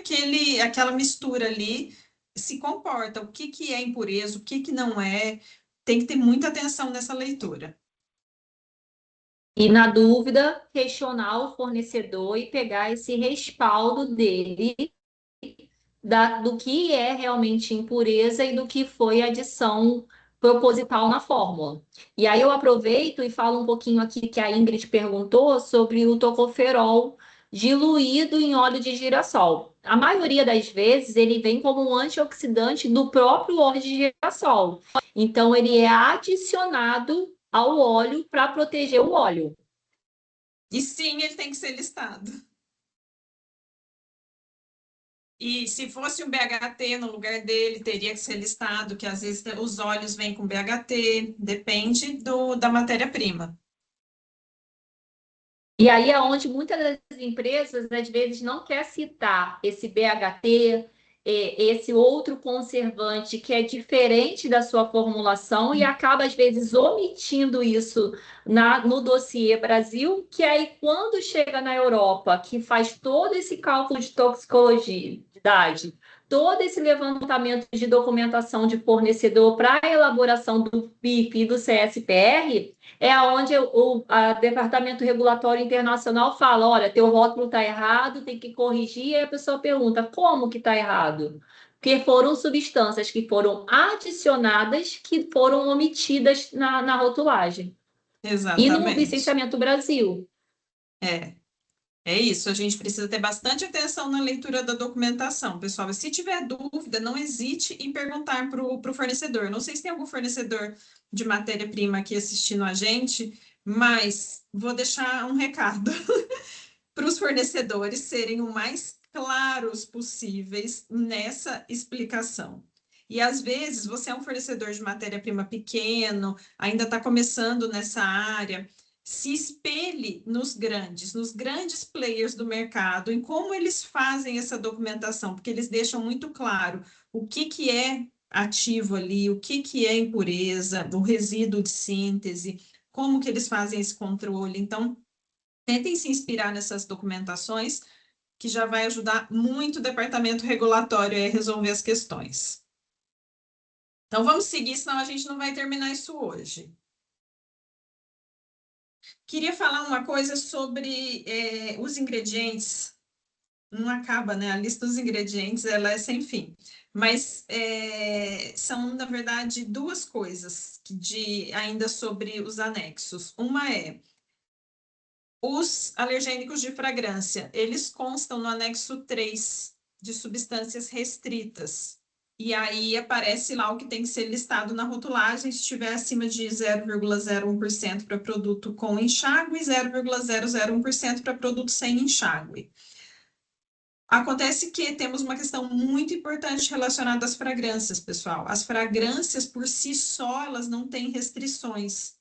aquela mistura ali se comporta, o que é impureza, o que não é. Tem que ter muita atenção nessa leitura. E, na dúvida, questionar o fornecedor e pegar esse respaldo dele do que é realmente impureza e do que foi adição proposital na fórmula. E aí eu aproveito e falo um pouquinho aqui que a Ingrid perguntou sobre o tocoferol diluído em óleo de girassol. A maioria das vezes ele vem como um antioxidante do próprio óleo de girassol. Então ele é adicionado ao óleo para proteger o óleo. E sim, ele tem que ser listado. E se fosse um BHT no lugar dele, teria que ser listado, que às vezes os óleos vêm com BHT, depende da matéria-prima. E aí é onde muitas das empresas, às vezes, não quer citar esse BHT, esse outro conservante que é diferente da sua formulação e acaba, às vezes, omitindo isso no dossiê Brasil, que aí, quando chega na Europa, que faz todo esse cálculo de toxicologia, todo esse levantamento de documentação de fornecedor para a elaboração do PIF e do CSPR, é onde o Departamento Regulatório Internacional fala, olha, teu rótulo está errado, tem que corrigir, e a pessoa pergunta, como que está errado? Porque foram substâncias que foram adicionadas, que foram omitidas na rotulagem. E no Exatamente. licenciamento Brasil. É isso, a gente precisa ter bastante atenção na leitura da documentação, pessoal. E se tiver dúvida, não hesite em perguntar para o fornecedor. Não sei se tem algum fornecedor de matéria-prima aqui assistindo a gente, mas vou deixar um recado para os fornecedores serem o mais claros possíveis nessa explicação. E às vezes você é um fornecedor de matéria-prima pequeno, ainda está começando nessa área, se espelhe nos grandes players do mercado, em como eles fazem essa documentação, porque eles deixam muito claro o que é ativo ali, o que é impureza, o resíduo de síntese, como que eles fazem esse controle. Então, tentem se inspirar nessas documentações, que já vai ajudar muito o departamento regulatório a resolver as questões. Então, vamos seguir, senão a gente não vai terminar isso hoje. Queria falar uma coisa sobre os ingredientes. Não acaba, né? A lista dos ingredientes, ela é sem fim. Mas são, na verdade, duas coisas ainda sobre os anexos. Uma é os alergênicos de fragrância, eles constam no anexo 3 de substâncias restritas. E aí aparece lá o que tem que ser listado na rotulagem, se estiver acima de 0,01% para produto com enxágue e 0,001% para produto sem enxágue. Acontece que temos uma questão muito importante relacionada às fragrâncias, pessoal. As fragrâncias, por si só, elas não têm restrições.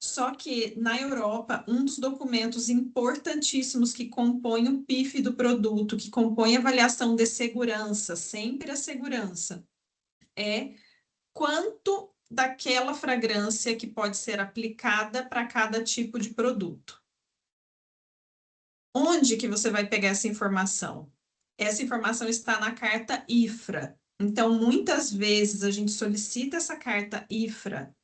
Só que, na Europa, um dos documentos importantíssimos que compõe o PIF do produto, que compõe a avaliação de segurança, sempre a segurança, é quanto daquela fragrância que pode ser aplicada para cada tipo de produto. Onde que você vai pegar essa informação? Essa informação está na carta IFRA. Então, muitas vezes a gente solicita essa carta IFRA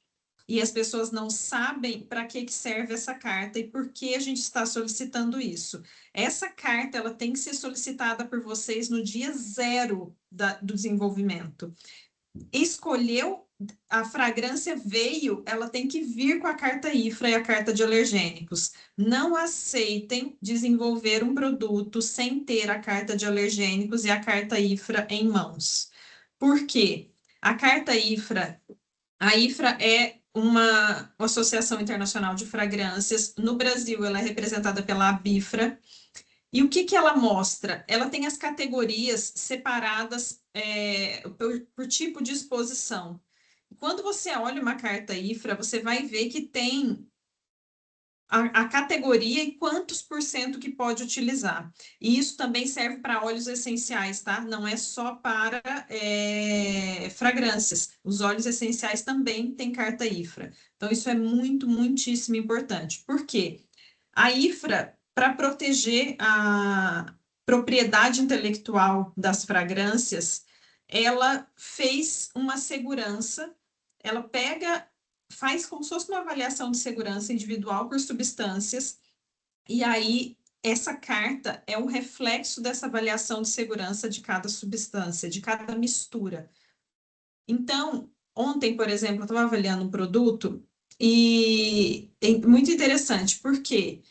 e as pessoas não sabem para que serve essa carta e por que a gente está solicitando isso. Essa carta ela tem que ser solicitada por vocês no dia 0 do desenvolvimento. Escolheu, a fragrância veio, ela tem que vir com a carta IFRA e a carta de alergênicos. Não aceitem desenvolver um produto sem ter a carta de alergênicos e a carta IFRA em mãos. Por quê? A carta IFRA, a IFRA é uma associação internacional de fragrâncias. No Brasil, ela é representada pela ABIFRA. E o que ela mostra? Ela tem as categorias separadas por tipo de exposição. Quando você olha uma carta IFRA, você vai ver que tem a categoria e quantos por cento que pode utilizar. E isso também serve para óleos essenciais, tá? Não é só para fragrâncias. Os óleos essenciais também têm carta IFRA. Então, isso é muitíssimo importante. Por quê? A IFRA, para proteger a propriedade intelectual das fragrâncias, ela fez uma segurança, ela faz como se fosse uma avaliação de segurança individual por substâncias, e aí essa carta é um reflexo dessa avaliação de segurança de cada substância, de cada mistura. Então, ontem, por exemplo, eu estava avaliando um produto e é muito interessante, porque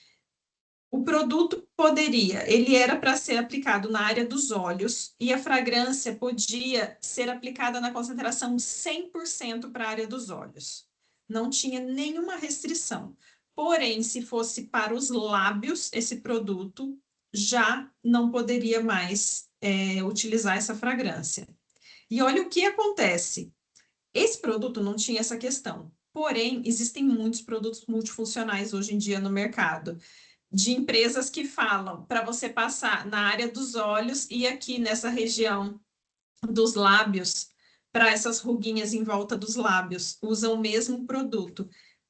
o produto ele era para ser aplicado na área dos olhos e a fragrância podia ser aplicada na concentração 100% para a área dos olhos. Não tinha nenhuma restrição. Porém, se fosse para os lábios, esse produto já não poderia mais utilizar essa fragrância. E olha o que acontece. Esse produto não tinha essa questão. Porém, existem muitos produtos multifuncionais hoje em dia no mercado de empresas que falam para você passar na área dos olhos e aqui nessa região dos lábios, para essas ruguinhas em volta dos lábios, usam o mesmo produto.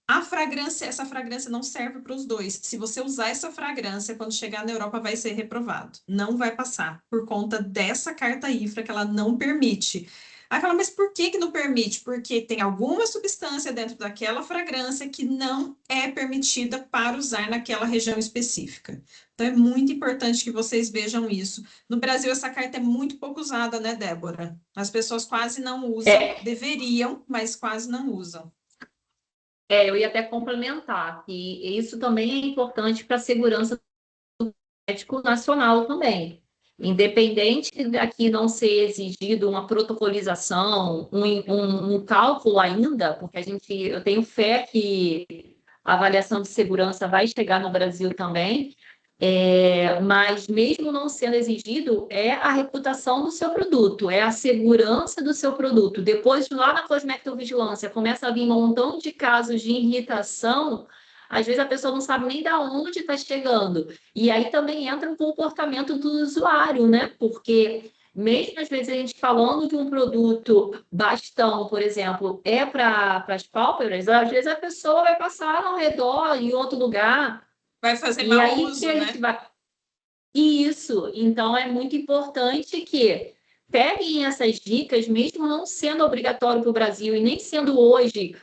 Essa fragrância não serve para os dois. Se você usar essa fragrância, quando chegar na Europa, vai ser reprovado. Não vai passar, por conta dessa carta IFRA que ela não permite. Aquela, mas por que não permite? Porque tem alguma substância dentro daquela fragrância que não é permitida para usar naquela região específica. Então, é muito importante que vocês vejam isso. No Brasil, essa carta é muito pouco usada, né, Débora? As pessoas quase não usam, deveriam, mas quase não usam. Eu ia até complementar que isso também é importante para a segurança do médico nacional também. Independente daqui não ser exigido uma protocolização, um cálculo ainda, porque eu tenho fé que a avaliação de segurança vai chegar no Brasil também, mas mesmo não sendo exigido, é a reputação do seu produto, é a segurança do seu produto. Depois, lá na cosmetovigilância, começa a vir um montão de casos de irritação, às vezes a pessoa não sabe nem de onde está chegando. E aí também entra o comportamento do usuário, né? Porque mesmo às vezes a gente falando que um produto bastão, por exemplo, é para as pálpebras, às vezes a pessoa vai passar ao redor, em outro lugar. Vai fazer E mau aí uso, que a né? gente vai. Isso, então é muito importante que peguem essas dicas, mesmo não sendo obrigatório para o Brasil e nem sendo hoje.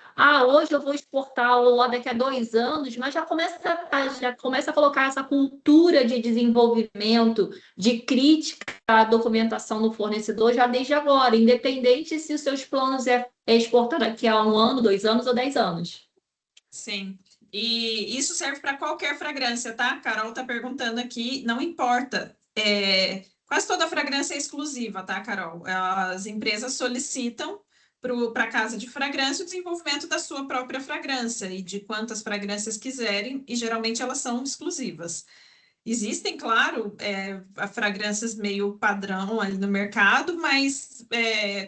Hoje eu vou exportar ou lá daqui a 2 anos, mas já começa a colocar essa cultura de desenvolvimento, de crítica à documentação do fornecedor já desde agora, independente se os seus planos é exportar daqui a 1 ano, 2 anos ou 10 anos. Sim. E isso serve para qualquer fragrância, tá? Carol está perguntando aqui, não importa. Quase toda fragrância é exclusiva, tá, Carol? As empresas solicitam para a casa de fragrância o desenvolvimento da sua própria fragrância e de quantas fragrâncias quiserem, e geralmente elas são exclusivas. Existem, claro, fragrâncias meio padrão ali no mercado, mas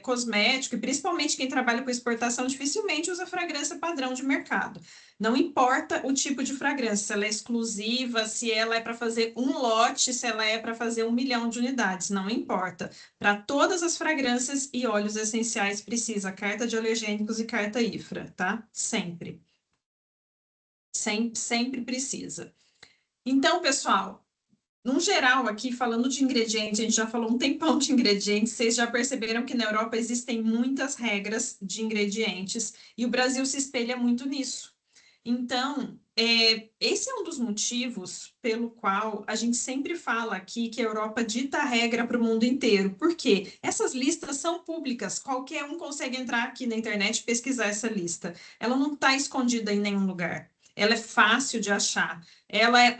cosmético, e principalmente quem trabalha com exportação, dificilmente usa fragrância padrão de mercado. Não importa o tipo de fragrância, se ela é exclusiva, se ela é para fazer um lote, se ela é para fazer 1 milhão de unidades, não importa. Para todas as fragrâncias e óleos essenciais, precisa carta de alergênicos e carta IFRA, tá? Sempre. Sempre precisa. Então, pessoal, num geral, aqui falando de ingredientes, a gente já falou um tempão de ingredientes, vocês já perceberam que na Europa existem muitas regras de ingredientes e o Brasil se espelha muito nisso. Então, esse é um dos motivos pelo qual a gente sempre fala aqui que a Europa dita a regra para o mundo inteiro. Por quê? Essas listas são públicas, qualquer um consegue entrar aqui na internet e pesquisar essa lista. Ela não está escondida em nenhum lugar. Ela é fácil de achar.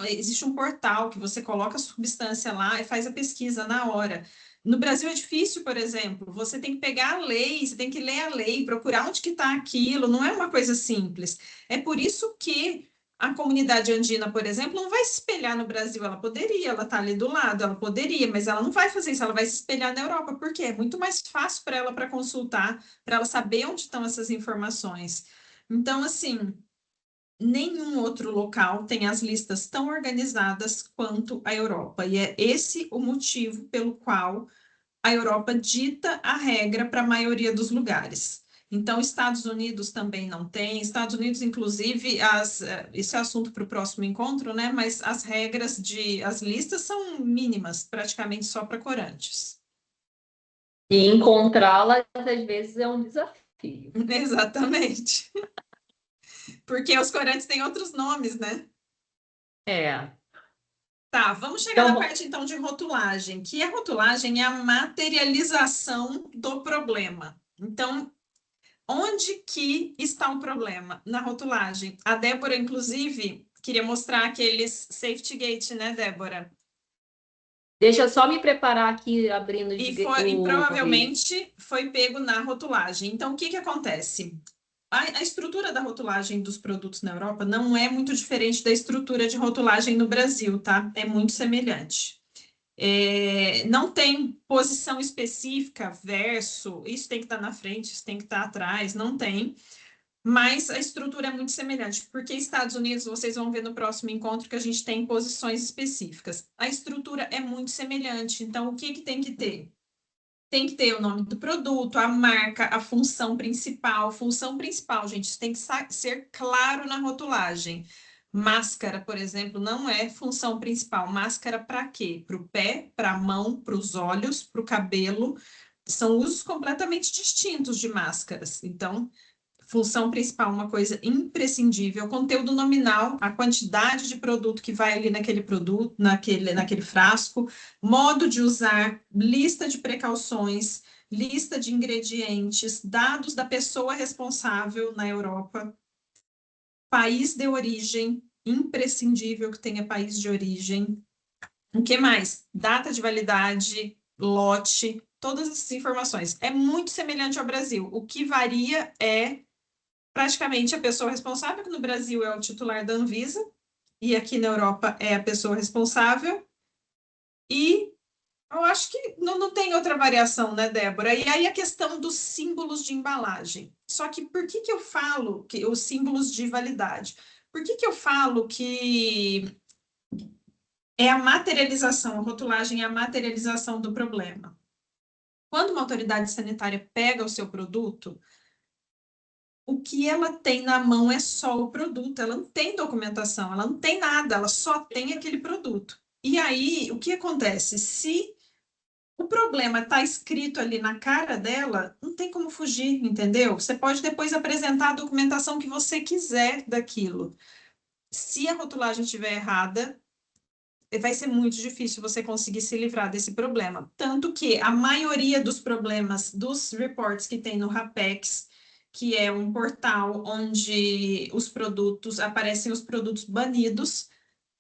Existe um portal que você coloca a substância lá e faz a pesquisa na hora. No Brasil é difícil, por exemplo, você tem que pegar a lei, você tem que ler a lei, procurar onde que está aquilo, não é uma coisa simples. É por isso que a comunidade andina, por exemplo, não vai se espelhar no Brasil. Ela poderia, ela está ali do lado, ela poderia, mas ela não vai fazer isso, ela vai se espelhar na Europa, porque é muito mais fácil para ela para consultar, para ela saber onde estão essas informações. Então, assim, nenhum outro local tem as listas tão organizadas quanto a Europa. E é esse o motivo pelo qual a Europa dita a regra para a maioria dos lugares. Então, Estados Unidos também não tem. Estados Unidos, inclusive, esse é assunto para o próximo encontro, né? Mas as regras as listas são mínimas, praticamente só para corantes. E encontrá-las, às vezes, é um desafio. Exatamente. Porque os corantes têm outros nomes, né? É. Tá, vamos chegar Então, na parte então de rotulagem, que a rotulagem é a materialização do problema. Então, onde que está o problema? Na rotulagem. A Débora, inclusive, queria mostrar aqueles safety gate, né, Débora? deixa eu só me preparar aqui, abrindo E o provavelmente foi pego na rotulagem. Então, o que que acontece? A estrutura da rotulagem dos produtos na Europa não é muito diferente da estrutura de rotulagem no Brasil, tá? É muito semelhante. Não tem posição específica, verso, isso tem que estar na frente, isso tem que estar atrás, não tem. Mas a estrutura é muito semelhante, porque Estados Unidos, vocês vão ver no próximo encontro que a gente tem posições específicas. A estrutura é muito semelhante, então o que que tem que ter? Tem que ter o nome do produto, a marca, a função principal. Função principal, gente, isso tem que ser claro na rotulagem. Máscara, por exemplo, não é função principal. Máscara para quê? Para o pé, para a mão, para os olhos, para o cabelo. São usos completamente distintos de máscaras. Então, função principal, uma coisa imprescindível, conteúdo nominal, a quantidade de produto que vai ali naquele produto, naquele frasco, modo de usar, lista de precauções, lista de ingredientes, dados da pessoa responsável na Europa, país de origem, imprescindível que tenha país de origem. O que mais? Data de validade, lote, todas essas informações. É muito semelhante ao Brasil. O que varia é praticamente a pessoa responsável, que no Brasil é o titular da Anvisa, e aqui na Europa é a pessoa responsável, e eu acho que não tem outra variação, né, Débora? E aí a questão dos símbolos de embalagem. Só que por que que eu falo que os símbolos de validade? Por que que eu falo que é a materialização, a rotulagem é a materialização do problema? Quando uma autoridade sanitária pega o seu produto, o que ela tem na mão é só o produto, ela não tem documentação, ela não tem nada, ela só tem aquele produto. E aí, o que acontece? Se o problema está escrito ali na cara dela, não tem como fugir, entendeu? Você pode depois apresentar a documentação que você quiser daquilo. Se a rotulagem estiver errada, vai ser muito difícil você conseguir se livrar desse problema. Tanto que a maioria dos problemas dos reports que tem no RAPEX, que é um portal onde os produtos, aparecem os produtos banidos,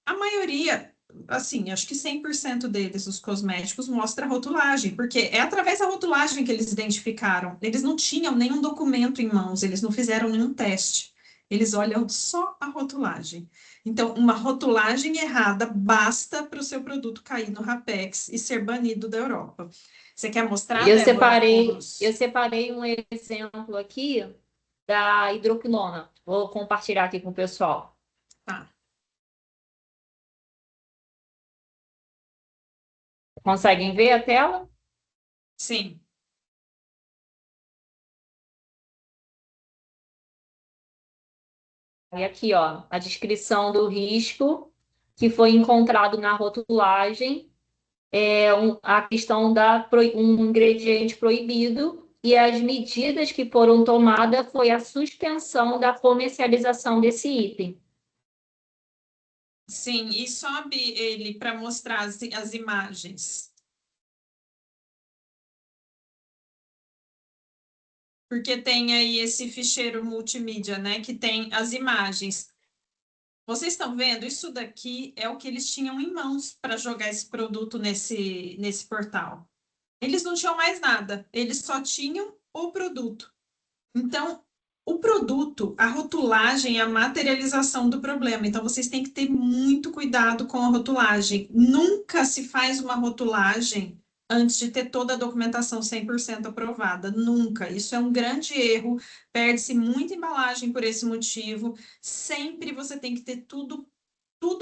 a maioria, assim, acho que 100% deles, os cosméticos, mostra a rotulagem, porque é através da rotulagem que eles identificaram. Eles não tinham nenhum documento em mãos, eles não fizeram nenhum teste. Eles olham só a rotulagem. Então, uma rotulagem errada basta para o seu produto cair no RAPEX e ser banido da Europa. Você quer mostrar, eu Débora? separei um exemplo aqui da hidroquinona. Vou compartilhar aqui com o pessoal. Tá, Conseguem ver a tela? sim. E aqui, ó, a descrição do risco. que foi encontrado na rotulagem a questão um ingrediente proibido e as medidas que foram tomadas foi a suspensão da comercialização desse item. Sim, e sobe ele para mostrar as imagens. Porque tem aí esse ficheiro multimídia, né, que tem as imagens. Vocês estão vendo? Isso daqui é o que eles tinham em mãos para jogar esse produto nesse portal. Eles não tinham mais nada, eles só tinham o produto. Então, o produto, a rotulagem é a materialização do problema. Então, vocês têm que ter muito cuidado com a rotulagem. Nunca se faz uma rotulagem antes de ter toda a documentação 100% aprovada. Nunca. Isso é um grande erro. Perde-se muita embalagem por esse motivo. Sempre você tem que ter tudo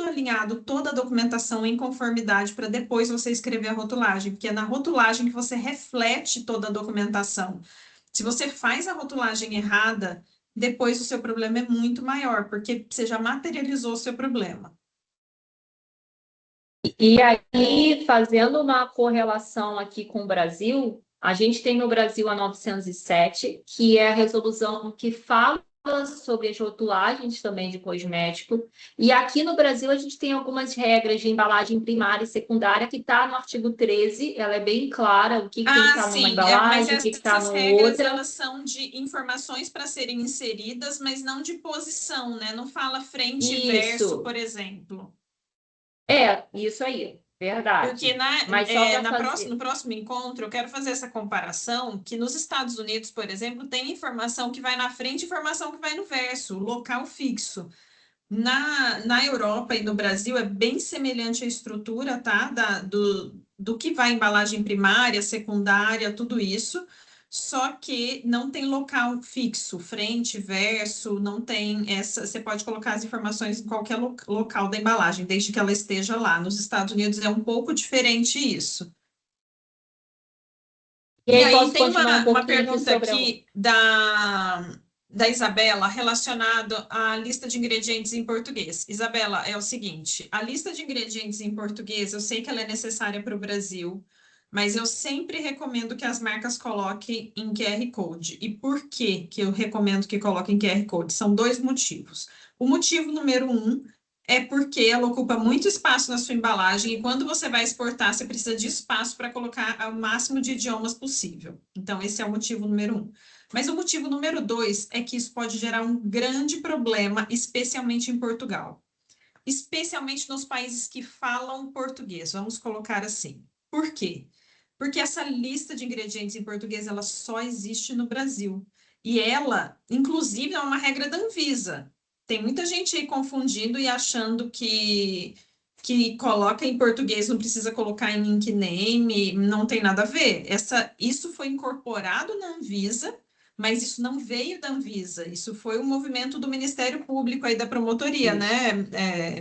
alinhado, toda a documentação em conformidade para depois você escrever a rotulagem, porque é na rotulagem que você reflete toda a documentação. Se você faz a rotulagem errada, depois o seu problema é muito maior, porque você já materializou o seu problema. E aí, fazendo uma correlação aqui com o Brasil, a gente tem no Brasil a 907, que é a resolução que fala sobre as rotulagens também de cosmético. E aqui no Brasil a gente tem algumas regras de embalagem primária e secundária que está no artigo 13, ela é bem clara, o que tem que estar numa Sim, mas embalagem, o que está essas no regras, outra. elas são de informações para serem inseridas, mas não de posição, né? Não fala frente e verso, Isso, por exemplo. isso aí, Porque verdade. Mas só para no fazer. próximo encontro, eu quero fazer essa comparação, que nos Estados Unidos, por exemplo, tem informação que vai na frente e informação que vai no verso, local fixo. Na Europa e no Brasil é bem semelhante a estrutura, tá? Do que vai embalagem primária, secundária, tudo isso. Só que não tem local fixo, frente, verso, não tem essa. Você pode colocar as informações em qualquer local da embalagem, desde que ela esteja lá. Nos Estados Unidos é um pouco diferente isso. E E aí aí posso tem continuar um uma pouquinho aqui pergunta sobre a. aqui da Isabela relacionada à lista de ingredientes em português. Isabela, é o seguinte: a lista de ingredientes em português, eu sei que ela é necessária para o Brasil, mas eu sempre recomendo que as marcas coloquem em QR Code. E por que eu recomendo que coloquem QR Code? São dois motivos. O motivo número um é porque ela ocupa muito espaço na sua embalagem e quando você vai exportar, você precisa de espaço para colocar o máximo de idiomas possível. Então, esse é o motivo número um. Mas o motivo número dois é que isso pode gerar um grande problema, especialmente em Portugal. Especialmente nos países que falam português, vamos colocar assim. Por quê? Porque essa lista de ingredientes em português, ela só existe no Brasil. E ela, inclusive, é uma regra da Anvisa. Tem muita gente aí confundindo e achando que coloca em português, não precisa colocar em nickname, não tem nada a ver. Isso foi incorporado na Anvisa, mas isso não veio da Anvisa, isso foi um movimento do Ministério Público aí da promotoria, né,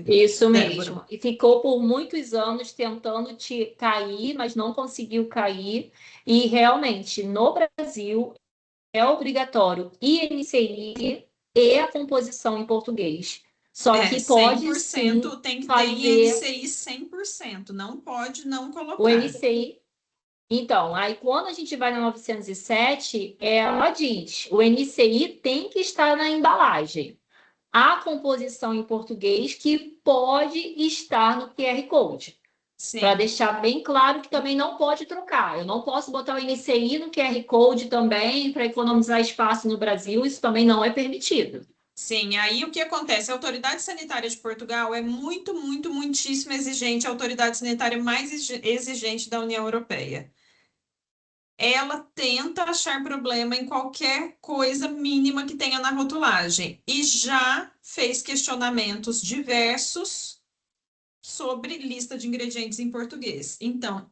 Isso Débora? mesmo. E ficou por muitos anos tentando te cair, mas não conseguiu cair. E realmente, no Brasil, é obrigatório INCI e a composição em português. Só que pode sim 100% tem que ter fazer INCI 100%, não pode não o colocar. NCI. Então, aí quando a gente vai na 907, ela diz: o NCI tem que estar na embalagem. A composição em português que pode estar no QR Code. Para Sim, deixar bem claro que também não pode trocar. Eu não posso botar o NCI no QR Code também para economizar espaço no Brasil, isso também não é permitido. sim. Aí o que acontece? A Autoridade Sanitária de Portugal é muitíssimo exigente, a autoridade sanitária mais exigente da União Europeia. Ela tenta achar problema em qualquer coisa mínima que tenha na rotulagem e já fez questionamentos diversos sobre lista de ingredientes em português. Então,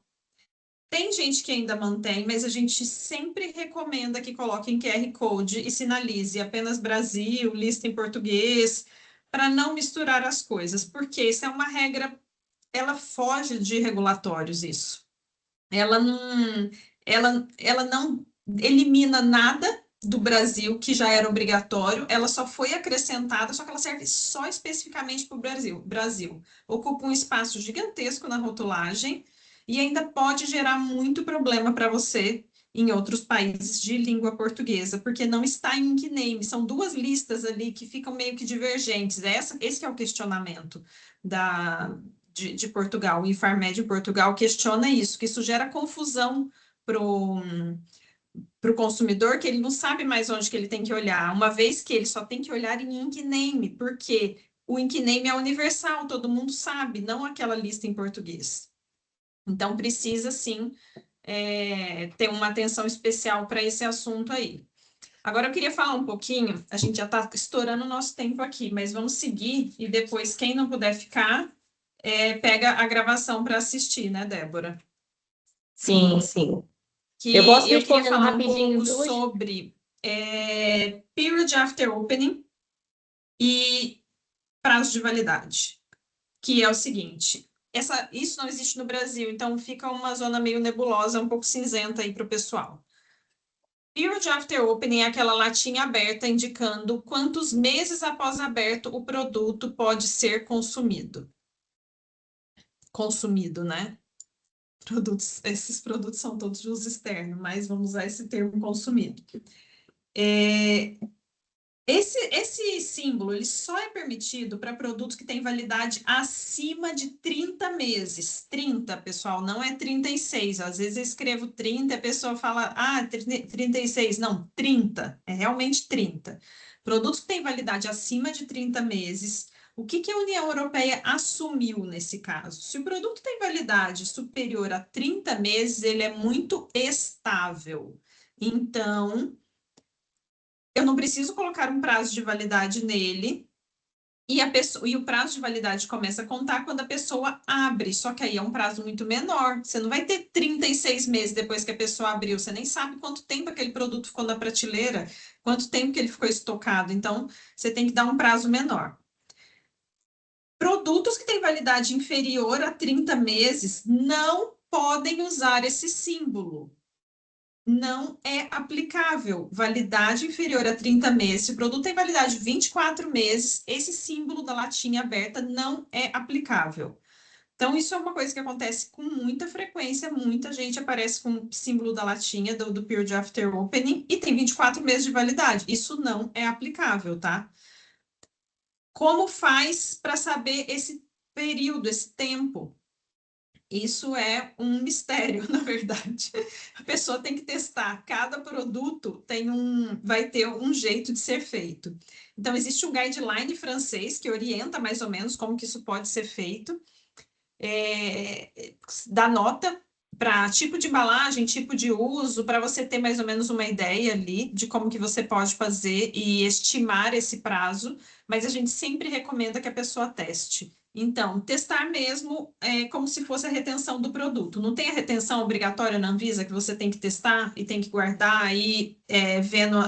tem gente que ainda mantém, mas a gente sempre recomenda que coloque em QR Code e sinalize apenas Brasil, lista em português, para não misturar as coisas, porque isso é uma regra, ela foge de regulatórios, isso. Ela não, ela não elimina nada, do Brasil, que já era obrigatório, ela só foi acrescentada, só que ela serve só especificamente para o Brasil. Ocupa um espaço gigantesco na rotulagem e ainda pode gerar muito problema para você em outros países de língua portuguesa, porque não está em Inkiname. São duas listas ali que ficam meio que divergentes. Esse que é o questionamento de Portugal. O Infarmed de Portugal questiona isso, que isso gera confusão para o consumidor, que ele não sabe mais onde que ele tem que olhar, uma vez que ele só tem que olhar em Inkiname, porque o Inkiname é universal, todo mundo sabe, não aquela lista em português. Então, precisa, sim, ter uma atenção especial para esse assunto aí. Agora, eu queria falar um pouquinho, a gente já está estourando o nosso tempo aqui, mas vamos seguir, e depois, quem não puder ficar, pega a gravação para assistir, né, Débora? Sim, sim. Eu posso Que eu queria respondendo falar um rapidinho pouco duas? sobre period after opening e prazo de validade, que é o seguinte, isso não existe no Brasil, então fica uma zona meio nebulosa, um pouco cinzenta aí para o pessoal. Period after opening é aquela latinha aberta indicando quantos meses após aberto o produto pode ser consumido. Consumido, né? Esses produtos são todos de uso externo, mas vamos usar esse termo consumido. Esse símbolo ele só é permitido para produtos que têm validade acima de 30 meses. 30, pessoal, não é 36. Às vezes eu escrevo 30 e a pessoa fala, 36. Não, 30. É realmente 30. Produtos que têm validade acima de 30 meses. O que a União Europeia assumiu nesse caso? Se o produto tem validade superior a 30 meses, ele é muito estável. Então, eu não preciso colocar um prazo de validade nele, e o prazo de validade começa a contar quando a pessoa abre, só que aí é um prazo muito menor. Você não vai ter 36 meses depois que a pessoa abriu, você nem sabe quanto tempo aquele produto ficou na prateleira, quanto tempo que ele ficou estocado, então você tem que dar um prazo menor. Produtos que têm validade inferior a 30 meses não podem usar esse símbolo. Não é aplicável. Validade inferior a 30 meses. Se o produto tem validade de 24 meses, esse símbolo da latinha aberta não é aplicável. Então, isso é uma coisa que acontece com muita frequência. Muita gente aparece com o símbolo da latinha do Period After Opening e tem 24 meses de validade. Isso não é aplicável, tá? Como faz para saber esse período, esse tempo? Isso é um mistério, na verdade. A pessoa tem que testar. Cada produto vai ter um jeito de ser feito. Então, existe um guideline francês que orienta mais ou menos como que isso pode ser feito. Dá nota para tipo de embalagem, tipo de uso, para você ter mais ou menos uma ideia ali de como que você pode fazer e estimar esse prazo, mas a gente sempre recomenda que a pessoa teste. Então, testar mesmo como se fosse a retenção do produto. Não tem a retenção obrigatória na Anvisa que você tem que testar e tem que guardar aí, vendo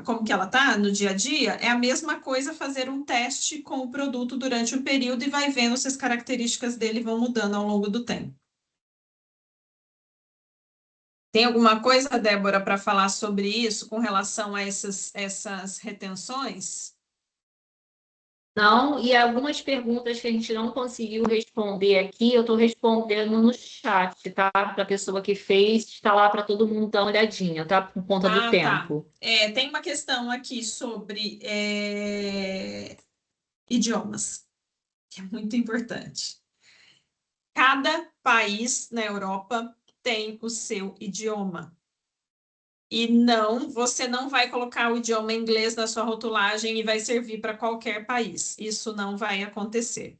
como que ela está no dia a dia, é a mesma coisa fazer um teste com o produto durante um período e vai vendo se as características dele vão mudando ao longo do tempo. Tem alguma coisa, Débora, para falar sobre isso com relação a essas retenções? Não, e algumas perguntas que a gente não conseguiu responder aqui, eu estou respondendo no chat, tá? Para a pessoa que fez, está lá para todo mundo dar uma olhadinha, tá? Por conta do Tá. tempo. Tem uma questão aqui sobre idiomas, que é muito importante. Cada país na Europa tem o seu idioma. E não, você não vai colocar o idioma inglês na sua rotulagem e vai servir para qualquer país. Isso não vai acontecer.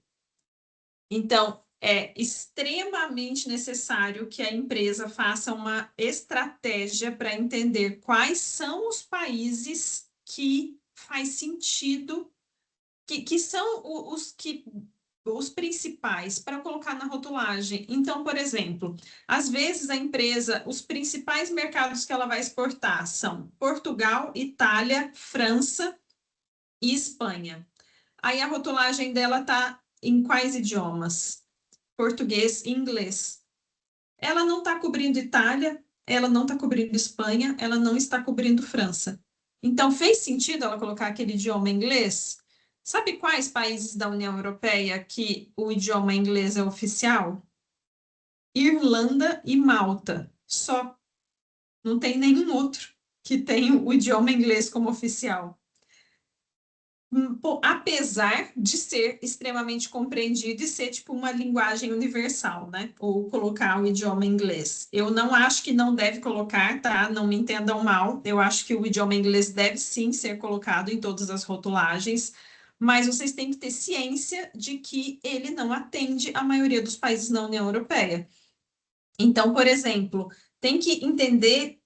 Então, é extremamente necessário que a empresa faça uma estratégia para entender quais são os países que faz sentido, que são os principais para colocar na rotulagem. Então, por exemplo, às vezes a empresa, os principais mercados que ela vai exportar são Portugal, Itália, França e Espanha. Aí a rotulagem dela está em quais idiomas? Português e inglês. Ela não está cobrindo Itália, ela não está cobrindo Espanha, ela não está cobrindo França. Então, fez sentido ela colocar aquele idioma inglês? Sabe quais países da União Europeia que o idioma inglês é oficial? Irlanda e Malta. Só. Não tem nenhum outro que tenha o idioma inglês como oficial. Apesar de ser extremamente compreendido e ser tipo uma linguagem universal, né? Ou colocar o idioma inglês. Eu não acho que não deve colocar, tá? Não me entendam mal. Eu acho que o idioma inglês deve sim ser colocado em todas as rotulagens, mas vocês têm que ter ciência de que ele não atende a maioria dos países da União Europeia. Então, por exemplo, tem que entender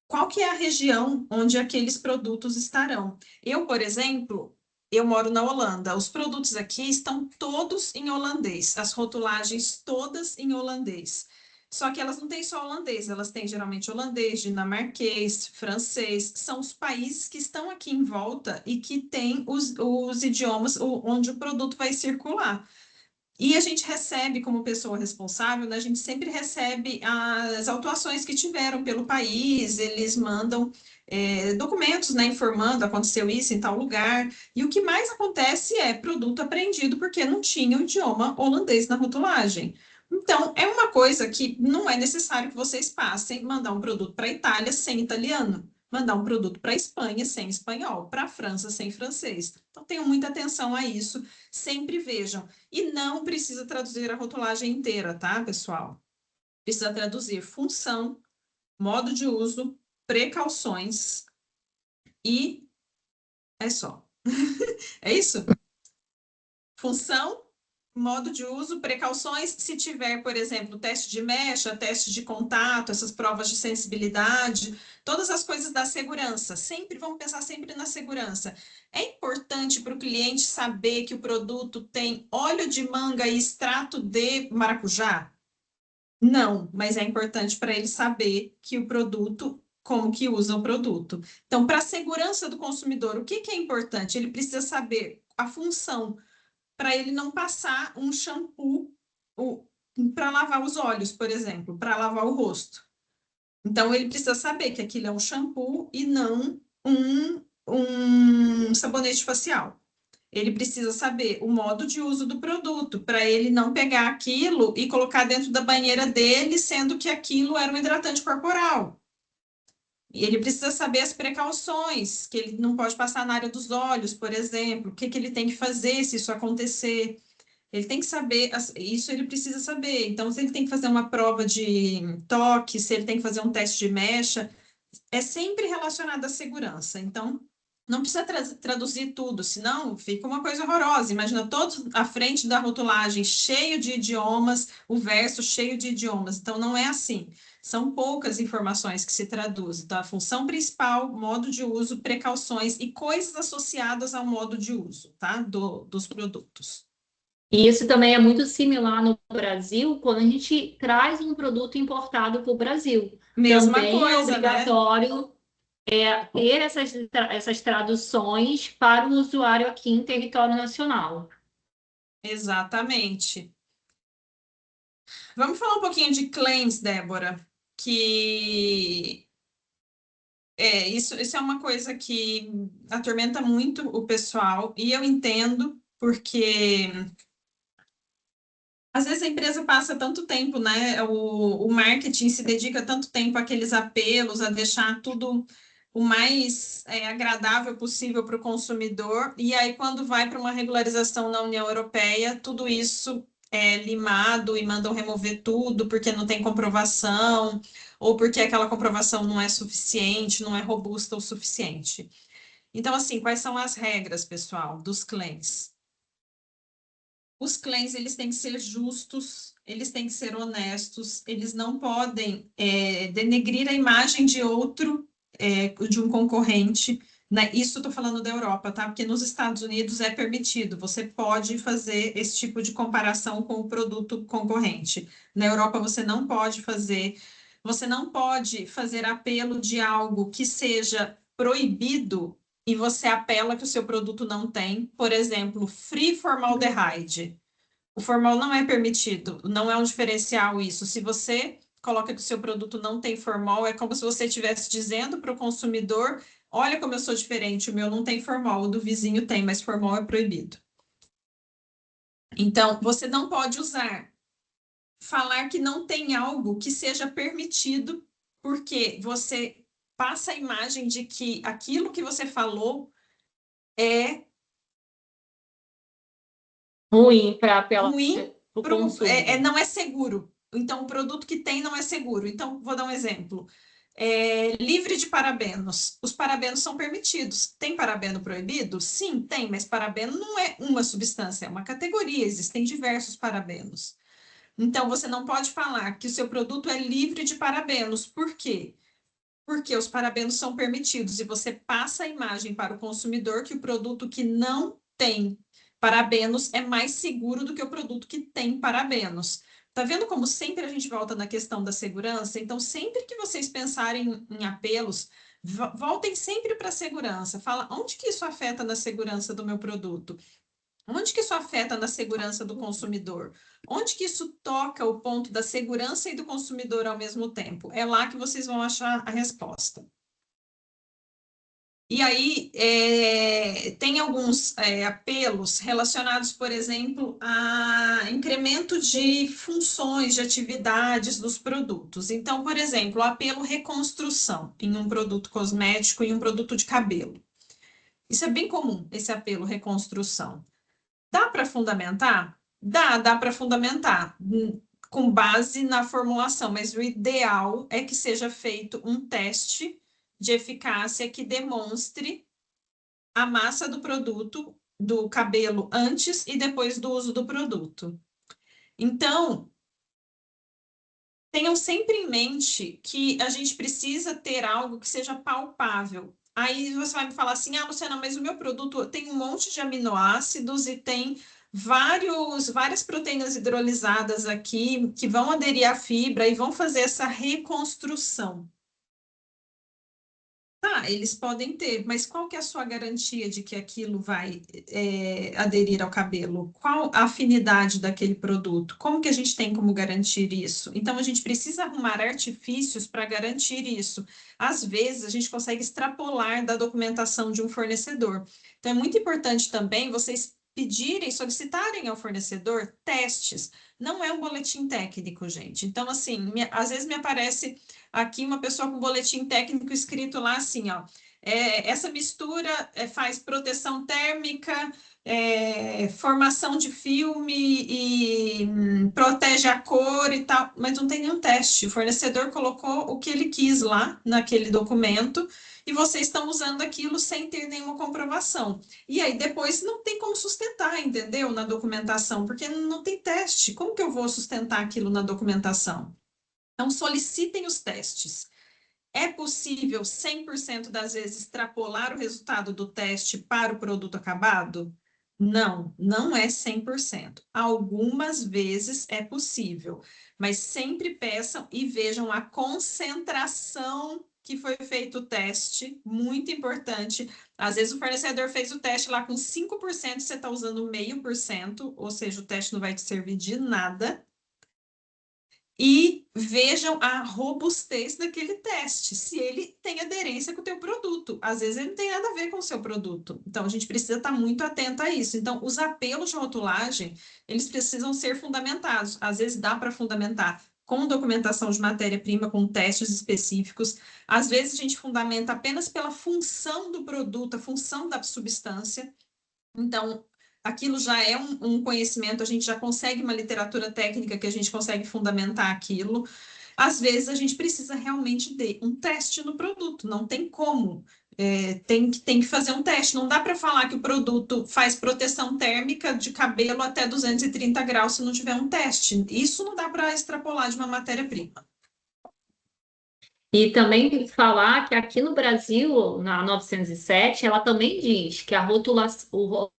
qual que é a região onde aqueles produtos estarão. Eu, por exemplo, eu moro na Holanda. Os produtos aqui estão todos em holandês, as rotulagens todas em holandês. Só que elas não têm só holandês, elas têm geralmente holandês, dinamarquês, francês, são os países que estão aqui em volta e que têm os idiomas onde o produto vai circular. E a gente recebe, como pessoa responsável, né, a gente sempre recebe as autuações que tiveram pelo país, eles mandam documentos, né, informando, aconteceu isso em tal lugar, e o que mais acontece é produto apreendido porque não tinha o idioma holandês na rotulagem. Então, é uma coisa que não é necessário que vocês passem mandar um produto para a Itália sem italiano, mandar um produto para a Espanha sem espanhol, para a França sem francês. Então, tenham muita atenção a isso, sempre vejam. E não precisa traduzir a rotulagem inteira, tá, pessoal? Precisa traduzir função, modo de uso, precauções e é só. É isso? Função, modo de uso, precauções. Se tiver, por exemplo, teste de mecha, teste de contato, essas provas de sensibilidade, todas as coisas da segurança. Sempre vamos pensar sempre na segurança. É importante para o cliente saber que o produto tem óleo de manga e extrato de maracujá? Não, mas é importante para ele saber que o produto, como que usa o produto. Então, para a segurança do consumidor, o que que é importante? Ele precisa saber a função para ele não passar um shampoo para lavar os olhos, por exemplo, para lavar o rosto. Então, ele precisa saber que aquilo é um shampoo e não um sabonete facial. Ele precisa saber o modo de uso do produto, para ele não pegar aquilo e colocar dentro da banheira dele, sendo que aquilo era um hidratante corporal. E ele precisa saber as precauções, que ele não pode passar na área dos olhos, por exemplo, o que que ele tem que fazer se isso acontecer. Ele tem que saber, isso ele precisa saber. Então, se ele tem que fazer uma prova de toque, se ele tem que fazer um teste de mecha, é sempre relacionado à segurança. Então, não precisa traduzir tudo, senão fica uma coisa horrorosa. Imagina todos à frente da rotulagem, cheio de idiomas, o verso cheio de idiomas. Então, não é assim. São poucas informações que se traduzem. Então, a função principal, modo de uso, precauções e coisas associadas ao modo de uso, tá? Dos produtos. E isso também é muito similar no Brasil, quando a gente traz um produto importado para o Brasil. Mesma Também é coisa, né? obrigatório ter essas traduções para o usuário aqui em território nacional. Exatamente. Vamos falar um pouquinho de claims, Débora, que isso é uma coisa que atormenta muito o pessoal, e eu entendo, porque às vezes a empresa passa tanto tempo, né? O marketing se dedica tanto tempo àqueles apelos, a deixar tudo o mais agradável possível para o consumidor, e aí quando vai para uma regularização na União Europeia, tudo isso é limado e mandam remover tudo porque não tem comprovação, ou porque aquela comprovação não é suficiente, não é robusta o suficiente. Então, assim, quais são as regras, pessoal, dos claims? Os claims, eles têm que ser justos, eles têm que ser honestos, eles não podem denegrir a imagem de outro, de um concorrente, né? Isso eu estou falando da Europa, tá? Porque nos Estados Unidos é permitido, você pode fazer esse tipo de comparação com o produto concorrente. Na Europa você não pode fazer apelo de algo que seja proibido e você apela que o seu produto não tem, por exemplo, free formaldehyde. O formal não é permitido, não é um diferencial isso. Se você coloca que o seu produto não tem formol, é como se você estivesse dizendo para o consumidor: olha como eu sou diferente, o meu não tem formol, o do vizinho tem, mas formol é proibido. Então, você não pode falar que não tem algo que seja permitido, porque você passa a imagem de que aquilo que você falou é ruim para ruim, o consumo. não é seguro. Então, o produto que tem não é seguro. Então, vou dar um exemplo. Livre de parabenos. Os parabenos são permitidos. Tem parabeno proibido? Sim, tem, mas parabeno não é uma substância, é uma categoria, existem diversos parabenos. Então, você não pode falar que o seu produto é livre de parabenos. Por quê? Porque os parabenos são permitidos e você passa a imagem para o consumidor que o produto que não tem parabenos é mais seguro do que o produto que tem parabenos. Tá vendo como sempre a gente volta na questão da segurança? Então, sempre que vocês pensarem em apelos, voltem sempre para a segurança. Fala, onde que isso afeta na segurança do meu produto? Onde que isso afeta na segurança do consumidor? Onde que isso toca o ponto da segurança e do consumidor ao mesmo tempo? É lá que vocês vão achar a resposta. E aí, tem alguns apelos relacionados, por exemplo, a incremento de funções, de atividades dos produtos. Então, por exemplo, o apelo reconstrução em um produto cosmético e um produto de cabelo. Isso é bem comum, esse apelo reconstrução. Dá para fundamentar? Dá para fundamentar com base na formulação, mas o ideal é que seja feito um teste de eficácia que demonstre a massa do produto, do cabelo, antes e depois do uso do produto. Então, tenham sempre em mente que a gente precisa ter algo que seja palpável. Aí você vai me falar assim: ah, Luciana, mas o meu produto tem um monte de aminoácidos e tem várias proteínas hidrolisadas aqui que vão aderir à fibra e vão fazer essa reconstrução. Tá, eles podem ter, mas qual que é a sua garantia de que aquilo vai aderir ao cabelo? Qual a afinidade daquele produto? Como que a gente tem como garantir isso? Então, a gente precisa arrumar artifícios para garantir isso. Às vezes, a gente consegue extrapolar da documentação de um fornecedor. Então, é muito importante também vocês pedirem, solicitarem ao fornecedor testes. Não é um boletim técnico, gente. Então, assim, às vezes me aparece aqui uma pessoa com boletim técnico escrito lá assim, ó, essa mistura faz proteção térmica, formação de filme e protege a cor e tal, mas não tem nenhum teste. O fornecedor colocou o que ele quis lá naquele documento e vocês estão usando aquilo sem ter nenhuma comprovação. E aí depois não tem como sustentar, entendeu? Na documentação, porque não tem teste. Como que eu vou sustentar aquilo na documentação? Então, solicitem os testes. É possível 100% das vezes extrapolar o resultado do teste para o produto acabado? Não, não é 100%. Algumas vezes é possível, mas sempre peçam e vejam a concentração que foi feito o teste, muito importante. Às vezes o fornecedor fez o teste lá com 5%, você está usando 0,5%, ou seja, o teste não vai te servir de nada. E vejam a robustez daquele teste, se ele tem aderência com o teu produto. Às vezes ele não tem nada a ver com o seu produto. Então, a gente precisa estar muito atento a isso. Então, os apelos de rotulagem, eles precisam ser fundamentados. Às vezes dá para fundamentar com documentação de matéria-prima, com testes específicos. Às vezes a gente fundamenta apenas pela função do produto, a função da substância. Então, aquilo já é um conhecimento, a gente já consegue uma literatura técnica que a gente consegue fundamentar aquilo. Às vezes, a gente precisa realmente de um teste no produto, não tem como. Tem que fazer um teste. Não dá para falar que o produto faz proteção térmica de cabelo até 230 graus se não tiver um teste. Isso não dá para extrapolar de uma matéria-prima. E também falar que aqui no Brasil, na 907, ela também diz que a o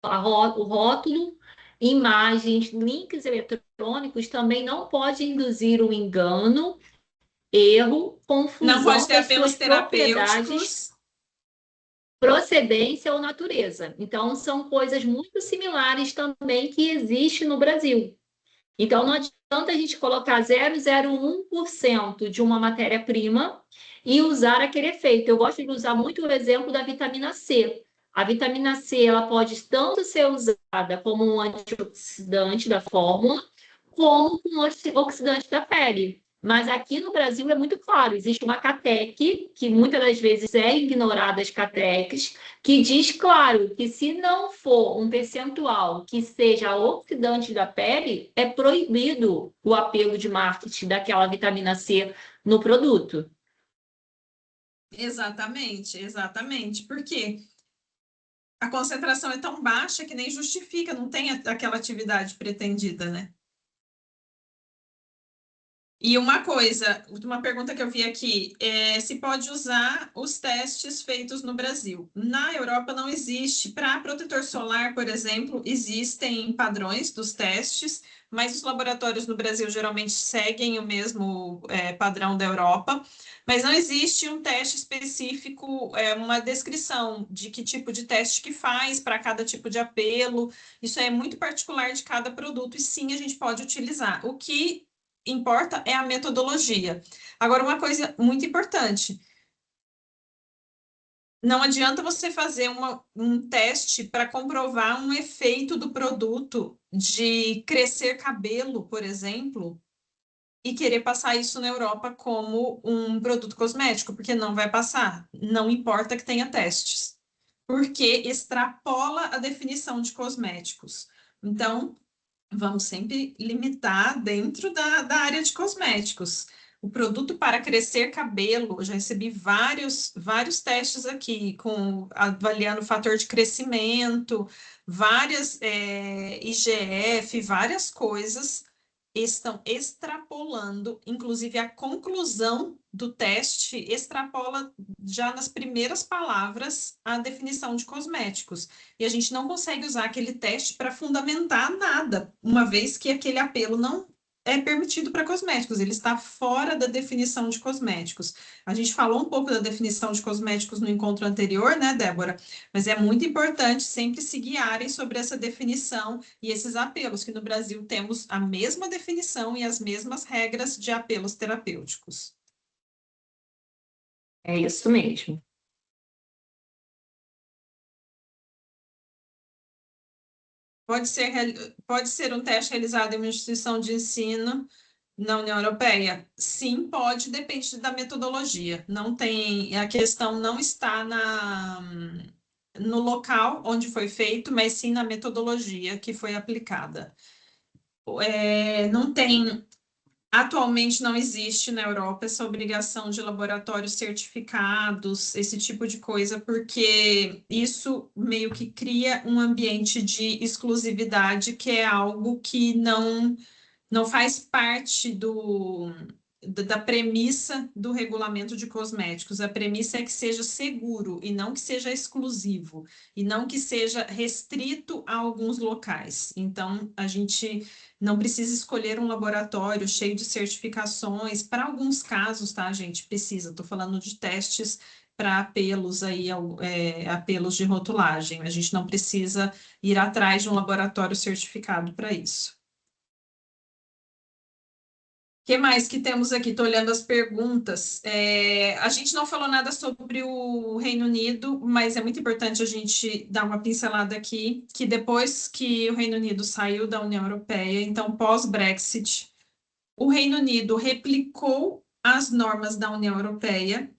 rótulo, imagens, links eletrônicos também não pode induzir o engano, erro, Não pode confusão ter das apelos suas propriedades, terapêuticos. procedência ou natureza. Então, são coisas muito similares também que existem no Brasil. Então, não adianta a gente colocar 0,01% de uma matéria-prima e usar aquele efeito. Eu gosto de usar muito o exemplo da vitamina C. A vitamina C ela pode tanto ser usada como um antioxidante da fórmula, como um oxidante da pele. Mas aqui no Brasil é muito claro, existe uma CATEC, que muitas das vezes é ignorada as CATECs, que diz, claro, que se não for um percentual que seja oxidante da pele, é proibido o apelo de marketing daquela vitamina C no produto. Exatamente, exatamente. Porque a concentração é tão baixa que nem justifica, não tem aquela atividade pretendida, né? E uma coisa, uma pergunta que eu vi aqui, é se pode usar os testes feitos no Brasil. Na Europa não existe. Para protetor solar, por exemplo, existem padrões dos testes, mas os laboratórios no Brasil geralmente seguem o mesmo padrão da Europa. Mas não existe um teste específico, uma descrição de que tipo de teste que faz para cada tipo de apelo. Isso é muito particular de cada produto, e sim, a gente pode utilizar. O que importa é a metodologia. Agora, uma coisa muito importante: não adianta você fazer um teste para comprovar um efeito do produto de crescer cabelo, por exemplo, e querer passar isso na Europa como um produto cosmético, porque não vai passar. Não importa que tenha testes, porque extrapola a definição de cosméticos. Então, vamos sempre limitar dentro da área de cosméticos. O produto para crescer cabelo, eu já recebi vários testes aqui, avaliando o fator de crescimento, várias IGF, várias coisas estão extrapolando, inclusive a conclusão do teste extrapola já nas primeiras palavras a definição de cosméticos. E a gente não consegue usar aquele teste para fundamentar nada, uma vez que aquele apelo não é permitido para cosméticos, ele está fora da definição de cosméticos. A gente falou um pouco da definição de cosméticos no encontro anterior, né, Débora? Mas é muito importante sempre se guiarem sobre essa definição e esses apelos, que no Brasil temos a mesma definição e as mesmas regras de apelos terapêuticos. É isso mesmo. Pode ser um teste realizado em uma instituição de ensino na União Europeia? Sim, pode, depende da metodologia. Não tem, a questão não está no local onde foi feito, mas sim na metodologia que foi aplicada. Não tem, atualmente não existe na Europa essa obrigação de laboratórios certificados, esse tipo de coisa, porque isso meio que cria um ambiente de exclusividade, que é algo que não faz parte da premissa do regulamento de cosméticos. A premissa é que seja seguro e não que seja exclusivo, e não que seja restrito a alguns locais. Então, a gente não precisa escolher um laboratório cheio de certificações. Para alguns casos, tá, gente? Precisa. Estou falando de testes para apelos aí, apelos de rotulagem. A gente não precisa ir atrás de um laboratório certificado para isso. Que mais que temos aqui? Estou olhando as perguntas. A gente não falou nada sobre o Reino Unido, mas é muito importante a gente dar uma pincelada aqui, que depois que o Reino Unido saiu da União Europeia, então pós-Brexit, o Reino Unido replicou as normas da União Europeia.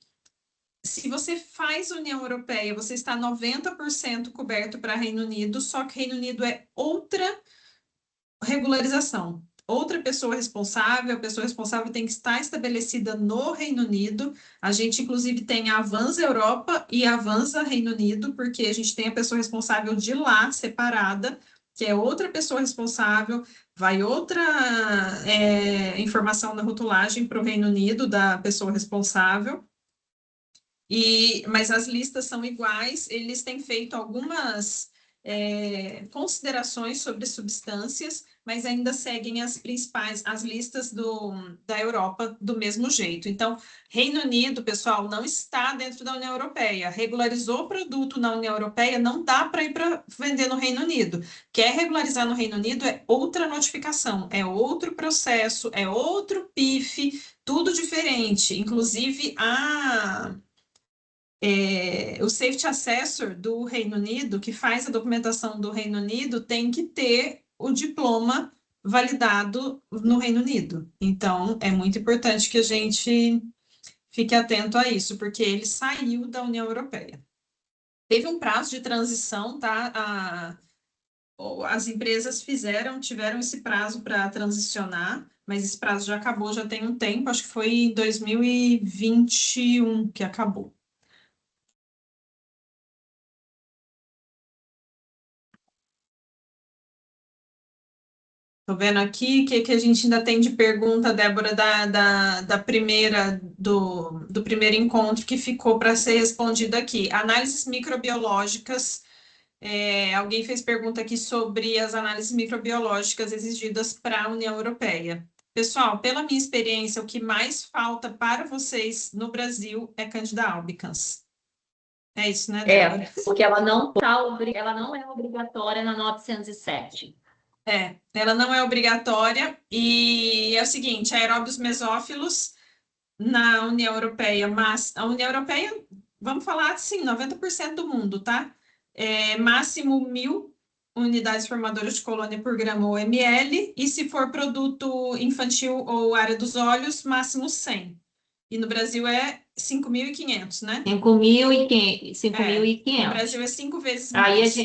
Se você faz União Europeia, você está 90% coberto para Reino Unido, só que Reino Unido é outra regularização. Outra pessoa responsável, a pessoa responsável tem que estar estabelecida no Reino Unido. A gente, inclusive, tem a Avanza Europa e a Avanza Reino Unido, porque a gente tem a pessoa responsável de lá, separada, que é outra pessoa responsável, vai outra informação na rotulagem para o Reino Unido da pessoa responsável. Mas as listas são iguais, eles têm feito algumas considerações sobre substâncias, mas ainda seguem as principais, as listas da Europa do mesmo jeito. Então, Reino Unido, pessoal, não está dentro da União Europeia. Regularizou o produto na União Europeia, não dá para ir para vender no Reino Unido. Quer regularizar no Reino Unido é outra notificação, é outro processo, é outro PIF, tudo diferente. Inclusive, o Safety Assessor do Reino Unido, que faz a documentação do Reino Unido, tem que ter o diploma validado no Reino Unido. Então, é muito importante que a gente fique atento a isso, porque ele saiu da União Europeia. Teve um prazo de transição, tá? As empresas tiveram esse prazo para transicionar, mas esse prazo já acabou, já tem um tempo, acho que foi em 2021 que acabou. Estou vendo aqui que a gente ainda tem de pergunta, Débora, da primeira, do primeiro encontro que ficou para ser respondido aqui. Análises microbiológicas. Alguém fez pergunta aqui sobre as análises microbiológicas exigidas para a União Europeia. Pessoal, pela minha experiência, o que mais falta para vocês no Brasil é Candida albicans. É isso, né, Débora? Porque ela não é obrigatória na 907. Ela não é obrigatória e é o seguinte, aeróbios mesófilos na União Europeia, mas a União Europeia, vamos falar assim, 90% do mundo, tá? Máximo 1.000 unidades formadoras de colônia por grama ou ml, e se for produto infantil ou área dos olhos, máximo 100. E no Brasil é 5.500, né? 5.500. No Brasil é 5 vezes Aí mais.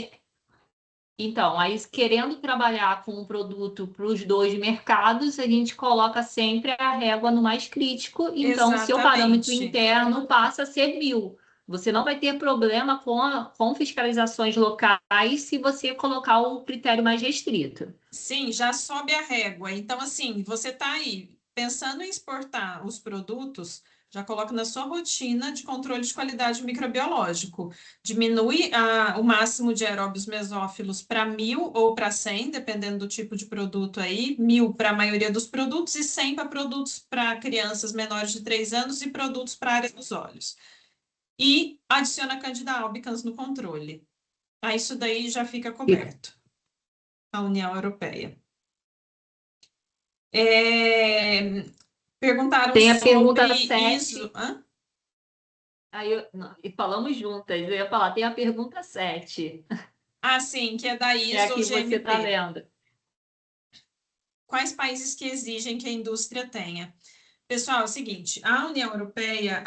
Então, aí querendo trabalhar com um produto para os dois mercados, a gente coloca sempre a régua no mais crítico. Então, seu parâmetro interno passa a ser 1.000. Você não vai ter problema com fiscalizações locais se você colocar o critério mais restrito. Sim, já sobe a régua. Então, assim, você está aí pensando em exportar os produtos, já coloca na sua rotina de controle de qualidade microbiológico. Diminui o máximo de aeróbios mesófilos para 1.000 ou para 100, dependendo do tipo de produto aí. 1.000 para a maioria dos produtos e 100 para produtos para crianças menores de 3 anos e produtos para a área dos olhos. E adiciona Candida albicans no controle. Aí isso daí já fica coberto. A União Europeia. Perguntaram Tem a sobre pergunta 7. ISO. E falamos juntas, eu ia falar, tem a pergunta 7. Sim, que é da ISO É a que GMP. você está lendo. Quais países que exigem que a indústria tenha? Pessoal, é o seguinte, a União Europeia,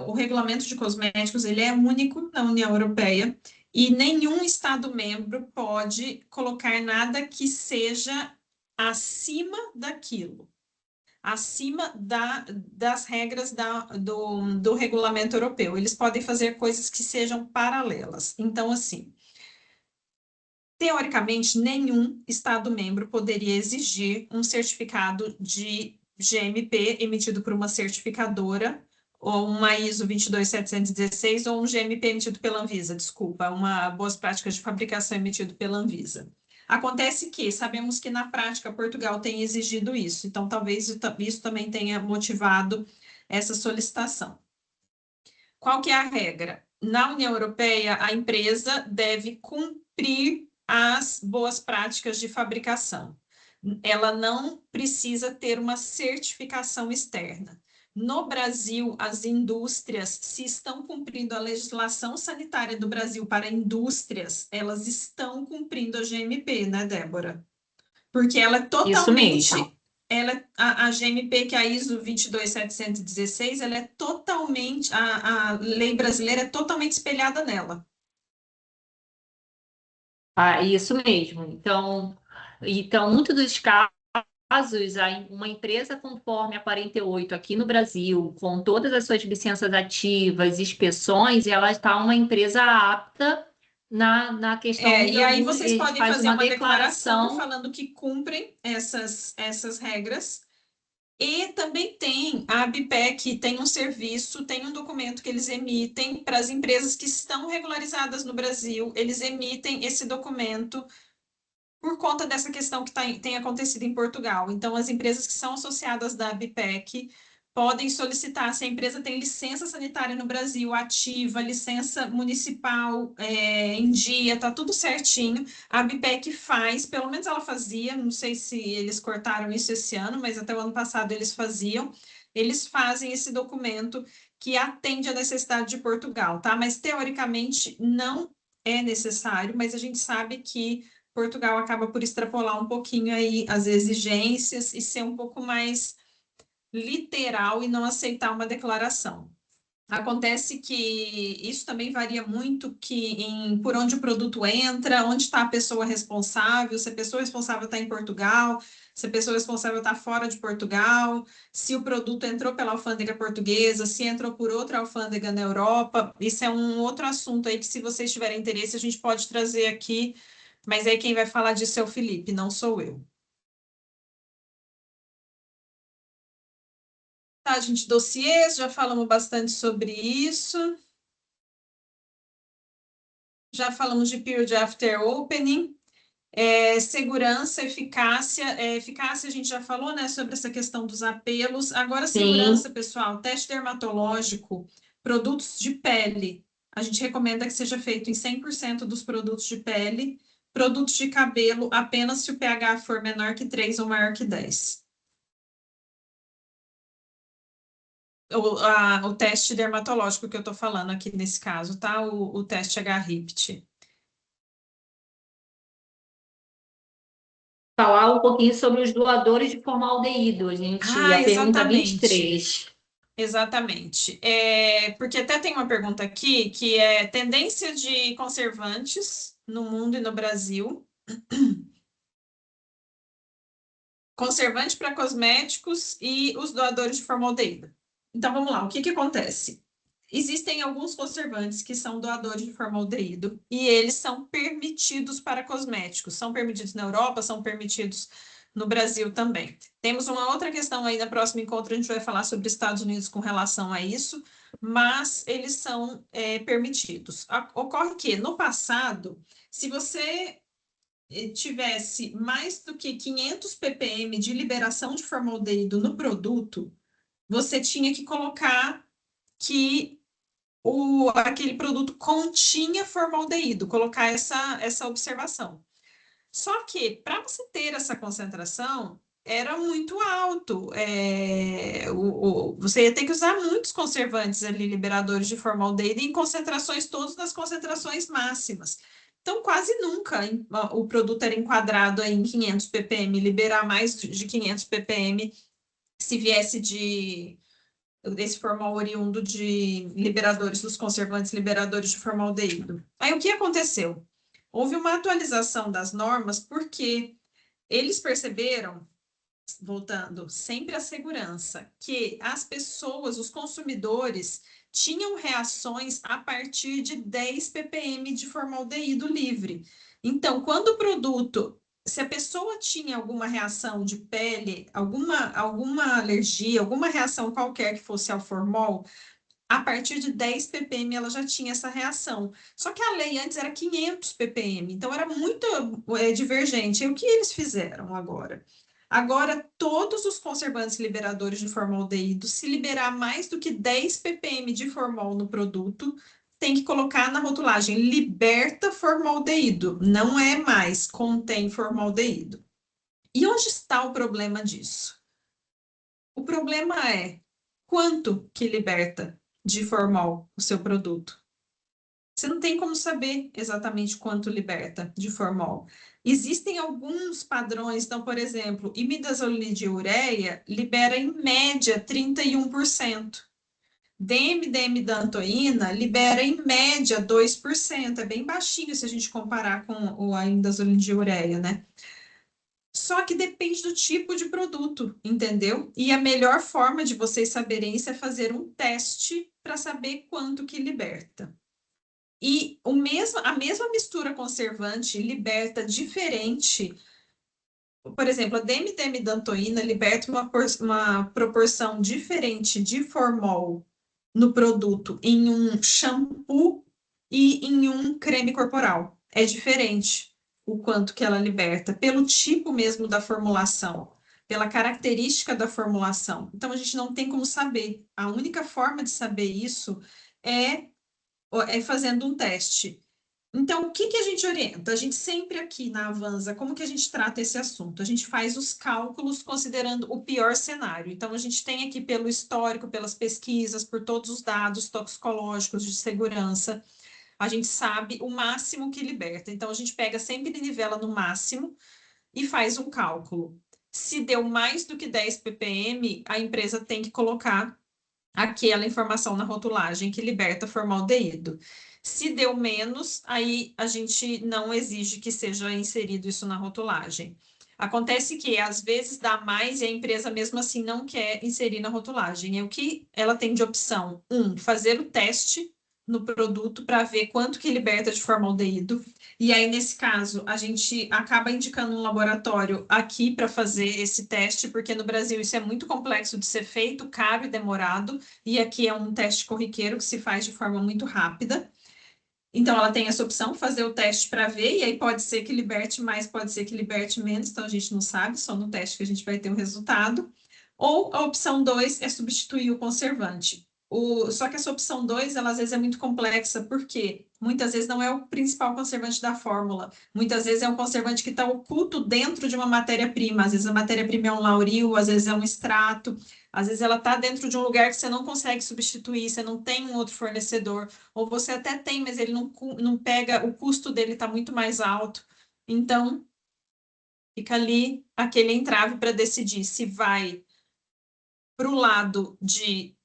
o regulamento de cosméticos, ele é único na União Europeia e nenhum Estado-membro pode colocar nada que seja acima daquilo. Acima das regras do regulamento europeu. Eles podem fazer coisas que sejam paralelas. Então, assim, teoricamente, nenhum Estado-membro poderia exigir um certificado de GMP emitido por uma certificadora, ou uma ISO 22716, ou um GMP emitido pela Anvisa, desculpa, uma boas práticas de fabricação emitido pela Anvisa. Acontece que sabemos que na prática Portugal tem exigido isso, então talvez isso também tenha motivado essa solicitação. Qual que é a regra? Na União Europeia, a empresa deve cumprir as boas práticas de fabricação. Ela não precisa ter uma certificação externa. No Brasil, as indústrias, se estão cumprindo a legislação sanitária do Brasil para indústrias, elas estão cumprindo a GMP, né, Débora? Porque ela é totalmente... a GMP, que é a ISO 22716, ela é totalmente... A lei brasileira é totalmente espelhada nela. Isso mesmo. Então, muitos dos casos, uma empresa conforme a 48 aqui no Brasil, com todas as suas licenças ativas, inspeções, ela está uma empresa apta na questão de e aí vocês podem faz fazer uma declaração declaração falando que cumprem essas regras. E também tem a ABPEC, tem um serviço, tem um documento que eles emitem para as empresas que estão regularizadas no Brasil, eles emitem esse documento por conta dessa questão que tem acontecido em Portugal. Então, as empresas que são associadas da ABPEC podem solicitar, se a empresa tem licença sanitária no Brasil ativa, licença municipal em dia, tá tudo certinho. A ABPEC faz, pelo menos ela fazia, não sei se eles cortaram isso esse ano, mas até o ano passado eles faziam. Eles fazem esse documento que atende à necessidade de Portugal, tá? Mas teoricamente não é necessário, mas a gente sabe que Portugal acaba por extrapolar um pouquinho aí as exigências e ser um pouco mais literal e não aceitar uma declaração. Acontece que isso também varia muito por onde o produto entra, onde está a pessoa responsável, se a pessoa responsável está em Portugal, se a pessoa responsável está fora de Portugal, se o produto entrou pela alfândega portuguesa, se entrou por outra alfândega na Europa. Isso é um outro assunto aí que, se vocês tiverem interesse, a gente pode trazer aqui, mas aí quem vai falar disso é o Felipe, não sou eu. Tá, gente, dossiês, já falamos bastante sobre isso. Já falamos de period after opening. Segurança, eficácia. Eficácia a gente já falou, né, sobre essa questão dos apelos. Agora, segurança, Sim. pessoal, teste dermatológico, produtos de pele. A gente recomenda que seja feito em 100% dos produtos de pele. Produtos de cabelo, apenas se o pH for menor que 3 ou maior que 10. O teste dermatológico que eu estou falando aqui nesse caso, tá? O teste H-RIPT. Falar um pouquinho sobre os doadores de formaldeído, a pergunta Exatamente. 23. Exatamente. Porque até tem uma pergunta aqui que é tendência de conservantes no mundo e no Brasil. Conservante para cosméticos e os doadores de formaldeído. Então, vamos lá, o que acontece? Existem alguns conservantes que são doadores de formaldeído e eles são permitidos para cosméticos. São permitidos na Europa, são permitidos no Brasil também. Temos uma outra questão aí, no próximo encontro a gente vai falar sobre Estados Unidos com relação a isso, mas eles são permitidos. Ocorre que, no passado, se você tivesse mais do que 500 ppm de liberação de formaldeído no produto, você tinha que colocar que aquele produto continha formaldeído, colocar essa observação. Só que, para você ter essa concentração, era muito alto. Você ia ter que usar muitos conservantes ali, liberadores de formaldeído, em concentrações, todas nas concentrações máximas. Então, quase nunca o produto era enquadrado aí em 500 ppm, liberar mais de 500 ppm se viesse desse formal oriundo de liberadores, dos conservantes liberadores de formaldeído. Aí, o que aconteceu? Houve uma atualização das normas porque eles perceberam, voltando sempre à segurança, que as pessoas, os consumidores, tinham reações a partir de 10 ppm de formaldeído livre. Então, quando o produto, se a pessoa tinha alguma reação de pele, alguma alergia, alguma reação qualquer que fosse ao formol, a partir de 10 ppm ela já tinha essa reação. Só que a lei antes era 500 ppm, então era muito divergente. E o que eles fizeram agora? Agora, todos os conservantes liberadores de formaldeído, se liberar mais do que 10 ppm de formol no produto, tem que colocar na rotulagem liberta formaldeído, não é mais contém formaldeído. E onde está o problema disso? O problema é quanto que liberta de formol o seu produto. Você não tem como saber exatamente quanto liberta de formol. Existem alguns padrões, então, por exemplo, imidazolinidiureia libera em média 31%. DMDM-dantoína libera em média 2%. É bem baixinho se a gente comparar com a imidazolinidiureia, né? Só que depende do tipo de produto, entendeu? E a melhor forma de vocês saberem isso é fazer um teste para saber quanto que liberta. E a mesma mistura conservante liberta diferente. Por exemplo, a DMT-dantoína liberta uma proporção diferente de formol no produto em um shampoo e em um creme corporal. É diferente. o quanto que ela liberta, pelo tipo mesmo da formulação, pela característica da formulação. Então, a gente não tem como saber. A única forma de saber isso é fazendo um teste. Então, o que que a gente orienta? A gente sempre aqui na Avanza, como que a gente trata esse assunto? A gente faz os cálculos considerando o pior cenário. Então, a gente tem aqui pelo histórico, pelas pesquisas, por todos os dados toxicológicos de segurança, a gente sabe o máximo que liberta. Então, a gente pega sempre e nivela no máximo e faz um cálculo. Se deu mais do que 10 ppm, a empresa tem que colocar aquela informação na rotulagem que liberta formaldeído. Se deu menos, aí a gente não exige que seja inserido isso na rotulagem. Acontece que às vezes dá mais e a empresa mesmo assim não quer inserir na rotulagem. E o que ela tem de opção? Fazer o teste no produto para ver quanto que liberta de formaldeído. E aí, nesse caso, a gente acaba indicando um laboratório aqui para fazer esse teste, porque no Brasil isso é muito complexo de ser feito, caro e demorado, e aqui é um teste corriqueiro que se faz de forma muito rápida. Então, ela tem essa opção, fazer o teste para ver, e aí pode ser que liberte mais, pode ser que liberte menos, então a gente não sabe, só no teste que a gente vai ter o resultado. Ou a opção 2 é substituir o conservante. Só que essa opção 2, ela às vezes é muito complexa, porque muitas vezes não é o principal conservante da fórmula, muitas vezes é um conservante que está oculto dentro de uma matéria-prima, às vezes a matéria-prima é um lauril, às vezes é um extrato, às vezes ela está dentro de um lugar que você não consegue substituir, você não tem um outro fornecedor, ou você até tem, mas ele não pega, o custo dele está muito mais alto. Então, fica ali aquele entrave para decidir se vai para o lado de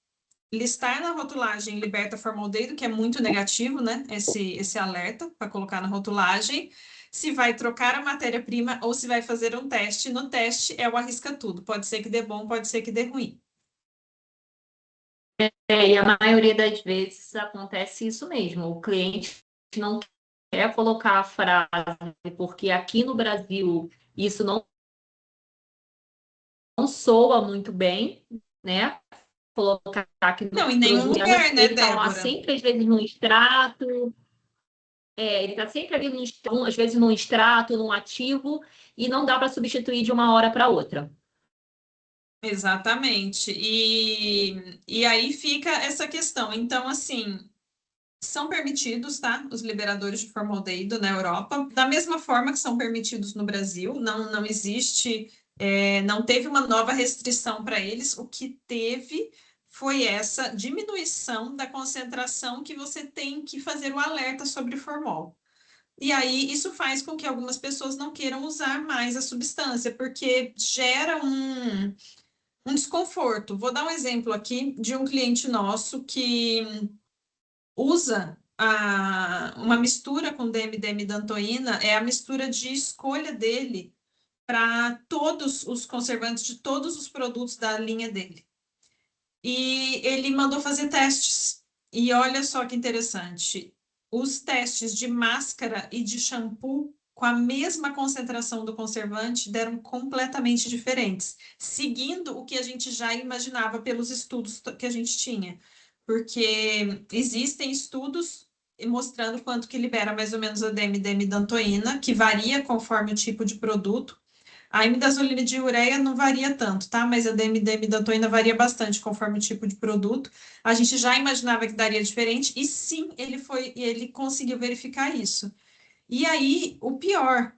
listar na rotulagem liberta formaldeído, que é muito negativo, né? Esse alerta para colocar na rotulagem. Se vai trocar a matéria-prima ou se vai fazer um teste. No teste é o arrisca tudo. Pode ser que dê bom, pode ser que dê ruim. E a maioria das vezes acontece isso mesmo. O cliente não quer colocar a frase, porque aqui no Brasil isso não soa muito bem, né? Colocar aqui no Não, em nenhum produto. lugar, né, Ele está lá Débora? sempre, às vezes, no extrato, ele está sempre ali, às vezes, no extrato, no ativo, e não dá para substituir de uma hora para outra. Exatamente. E aí fica essa questão. Então, assim, são permitidos, tá? Os liberadores de formaldeído na Europa, da mesma forma que são permitidos no Brasil. Não existe, não teve uma nova restrição para eles. O que teve foi essa diminuição da concentração que você tem que fazer o alerta sobre formol. E aí, isso faz com que algumas pessoas não queiram usar mais a substância, porque gera um desconforto. Vou dar um exemplo aqui de um cliente nosso que usa uma mistura com DMD-midantoína, é a mistura de escolha dele para todos os conservantes de todos os produtos da linha dele. E ele mandou fazer testes. E olha só que interessante, os testes de máscara e de shampoo com a mesma concentração do conservante deram completamente diferentes, seguindo o que a gente já imaginava pelos estudos que a gente tinha. Porque existem estudos mostrando quanto que libera mais ou menos a DMD-midantoína, que varia conforme o tipo de produto. A imidazolina de ureia não varia tanto, tá? Mas a DMD-midantoína varia bastante conforme o tipo de produto. A gente já imaginava que daria diferente, e sim, ele conseguiu verificar isso. E aí, o pior,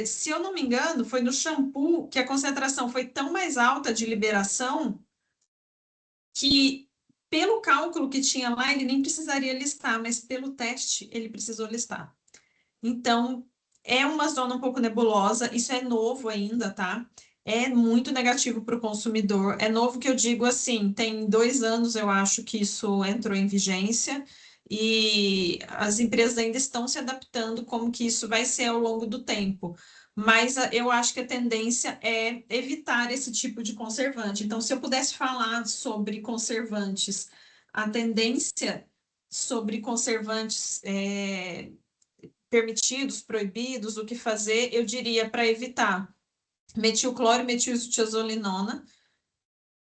se eu não me engano, foi no shampoo que a concentração foi tão mais alta de liberação que, pelo cálculo que tinha lá, ele nem precisaria listar, mas pelo teste ele precisou listar. Então, é uma zona um pouco nebulosa, isso é novo ainda, tá? É muito negativo para o consumidor. É novo que eu digo assim, tem 2 anos, eu acho, que isso entrou em vigência, e as empresas ainda estão se adaptando como que isso vai ser ao longo do tempo. Mas eu acho que a tendência é evitar esse tipo de conservante. Então, se eu pudesse falar sobre conservantes, a tendência sobre conservantes permitidos, proibidos, o que fazer, eu diria para evitar metilcloro e metiltiazolinona,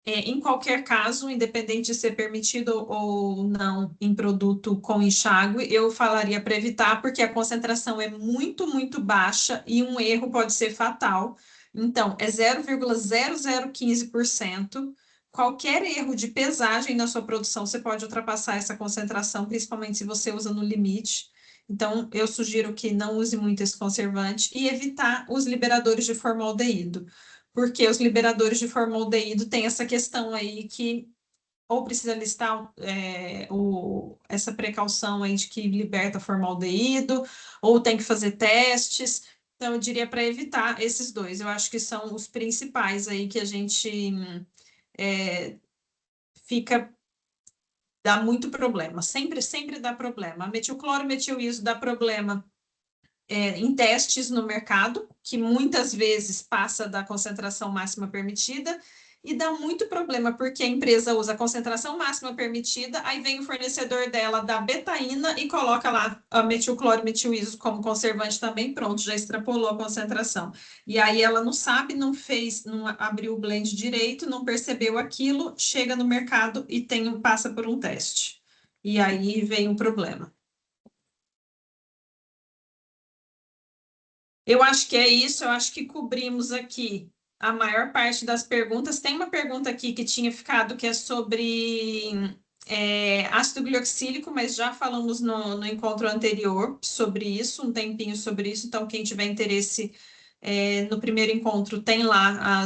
em qualquer caso, independente de ser permitido ou não em produto com enxágue, eu falaria para evitar, porque a concentração é muito, muito baixa e um erro pode ser fatal. Então, é 0,0015%. Qualquer erro de pesagem na sua produção, você pode ultrapassar essa concentração, principalmente se você usa no limite. Então, eu sugiro que não use muito esse conservante e evitar os liberadores de formaldeído, porque os liberadores de formaldeído têm essa questão aí que ou precisa listar essa precaução aí de que liberta formaldeído, ou tem que fazer testes. Então, eu diria para evitar esses dois. Eu acho que são os principais aí que a gente fica dá muito problema. Sempre, sempre dá problema. A metilcloro, metil-iso dá problema em testes no mercado, que muitas vezes passa da concentração máxima permitida, e dá muito problema, porque a empresa usa a concentração máxima permitida, aí vem o fornecedor dela da betaína e coloca lá a metilcloro, metil-iso como conservante também, pronto, já extrapolou a concentração. E aí ela não sabe, não fez, não abriu o blend direito, não percebeu aquilo, chega no mercado e passa por um teste. E aí vem o problema. Eu acho que é isso, eu acho que cobrimos aqui a maior parte das perguntas. Tem uma pergunta aqui que tinha ficado que é sobre ácido glioxílico, mas já falamos no encontro anterior sobre isso, um tempinho sobre isso. Então, quem tiver interesse no primeiro encontro, tem lá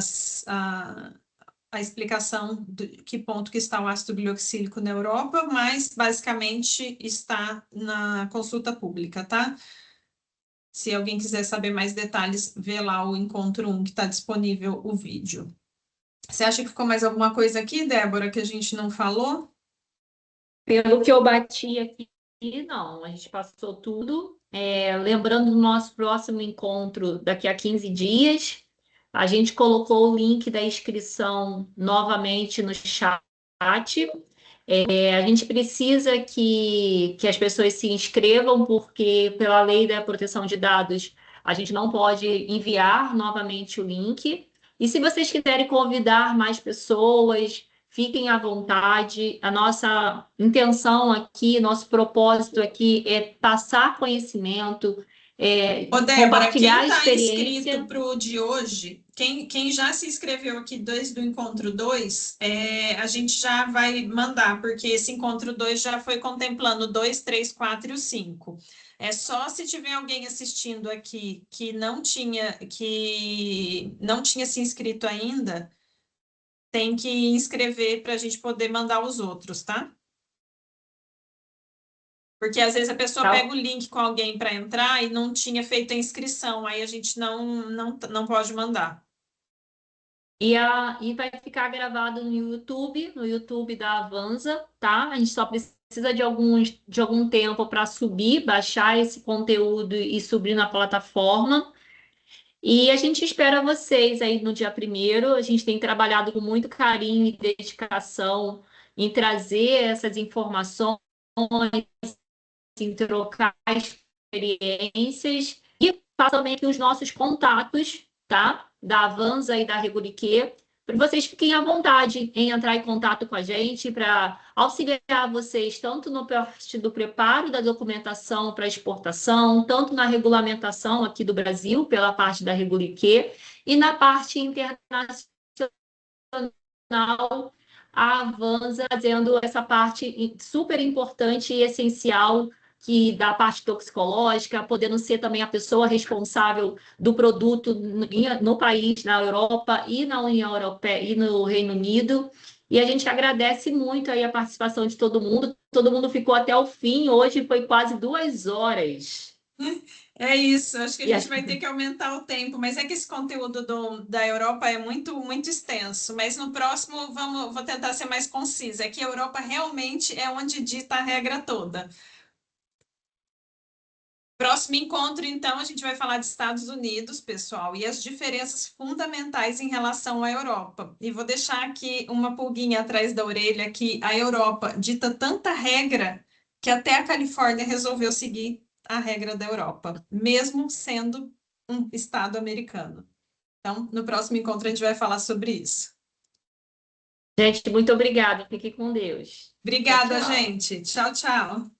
a explicação de que ponto que está o ácido glioxílico na Europa, mas basicamente está na consulta pública, tá? Se alguém quiser saber mais detalhes, vê lá o encontro 1 que está disponível o vídeo. Você acha que ficou mais alguma coisa aqui, Débora, que a gente não falou? Pelo que eu bati aqui, não, a gente passou tudo. Lembrando do nosso próximo encontro daqui a 15 dias, a gente colocou o link da inscrição novamente no chat. A gente precisa que as pessoas se inscrevam, porque pela lei da proteção de dados, a gente não pode enviar novamente o link. E se vocês quiserem convidar mais pessoas, fiquem à vontade. A nossa intenção aqui, nosso propósito aqui é passar conhecimento, Ô, Débora, quem compartilhar está inscrito experiência. para o de hoje, quem já se inscreveu aqui desde o encontro 2, a gente já vai mandar, porque esse encontro 2 já foi contemplando 2, 3, 4 e o 5. É só se tiver alguém assistindo aqui que não tinha se inscrito ainda, tem que inscrever para a gente poder mandar os outros, tá? Porque às vezes a pessoa Tá? pega o link com alguém para entrar e não tinha feito a inscrição, aí a gente não pode mandar. E vai ficar gravado no YouTube da Avanza, tá? A gente só precisa de algum tempo para subir, baixar esse conteúdo e subir na plataforma. E a gente espera vocês aí no dia primeiro. A gente tem trabalhado com muito carinho e dedicação em trazer essas informações, em trocar experiências e passar também aqui os nossos contatos, tá? Da Avanza e da Regulique, para vocês fiquem à vontade em entrar em contato com a gente para auxiliar vocês tanto no parte do preparo da documentação para exportação, tanto na regulamentação aqui do Brasil, pela parte da Regulique, e na parte internacional, a Avanza fazendo essa parte super importante e essencial que da parte toxicológica, podendo ser também a pessoa responsável do produto no país, na Europa e na União Europeia e no Reino Unido. E a gente agradece muito aí a participação de todo mundo. Todo mundo ficou até o fim. Hoje foi quase 2 horas. É isso, acho que a E gente vai ter que aumentar o tempo, mas é que esse conteúdo da Europa é muito, muito extenso. Mas no próximo vou tentar ser mais concisa. É que a Europa realmente é onde dita a regra toda. Próximo encontro, então, a gente vai falar de Estados Unidos, pessoal, e as diferenças fundamentais em relação à Europa. E vou deixar aqui uma pulguinha atrás da orelha que a Europa dita tanta regra que até a Califórnia resolveu seguir a regra da Europa, mesmo sendo um estado americano. Então, no próximo encontro a gente vai falar sobre isso. Gente, muito obrigada. Fique com Deus. Tchau, Obrigada, tchau. gente. Tchau, tchau.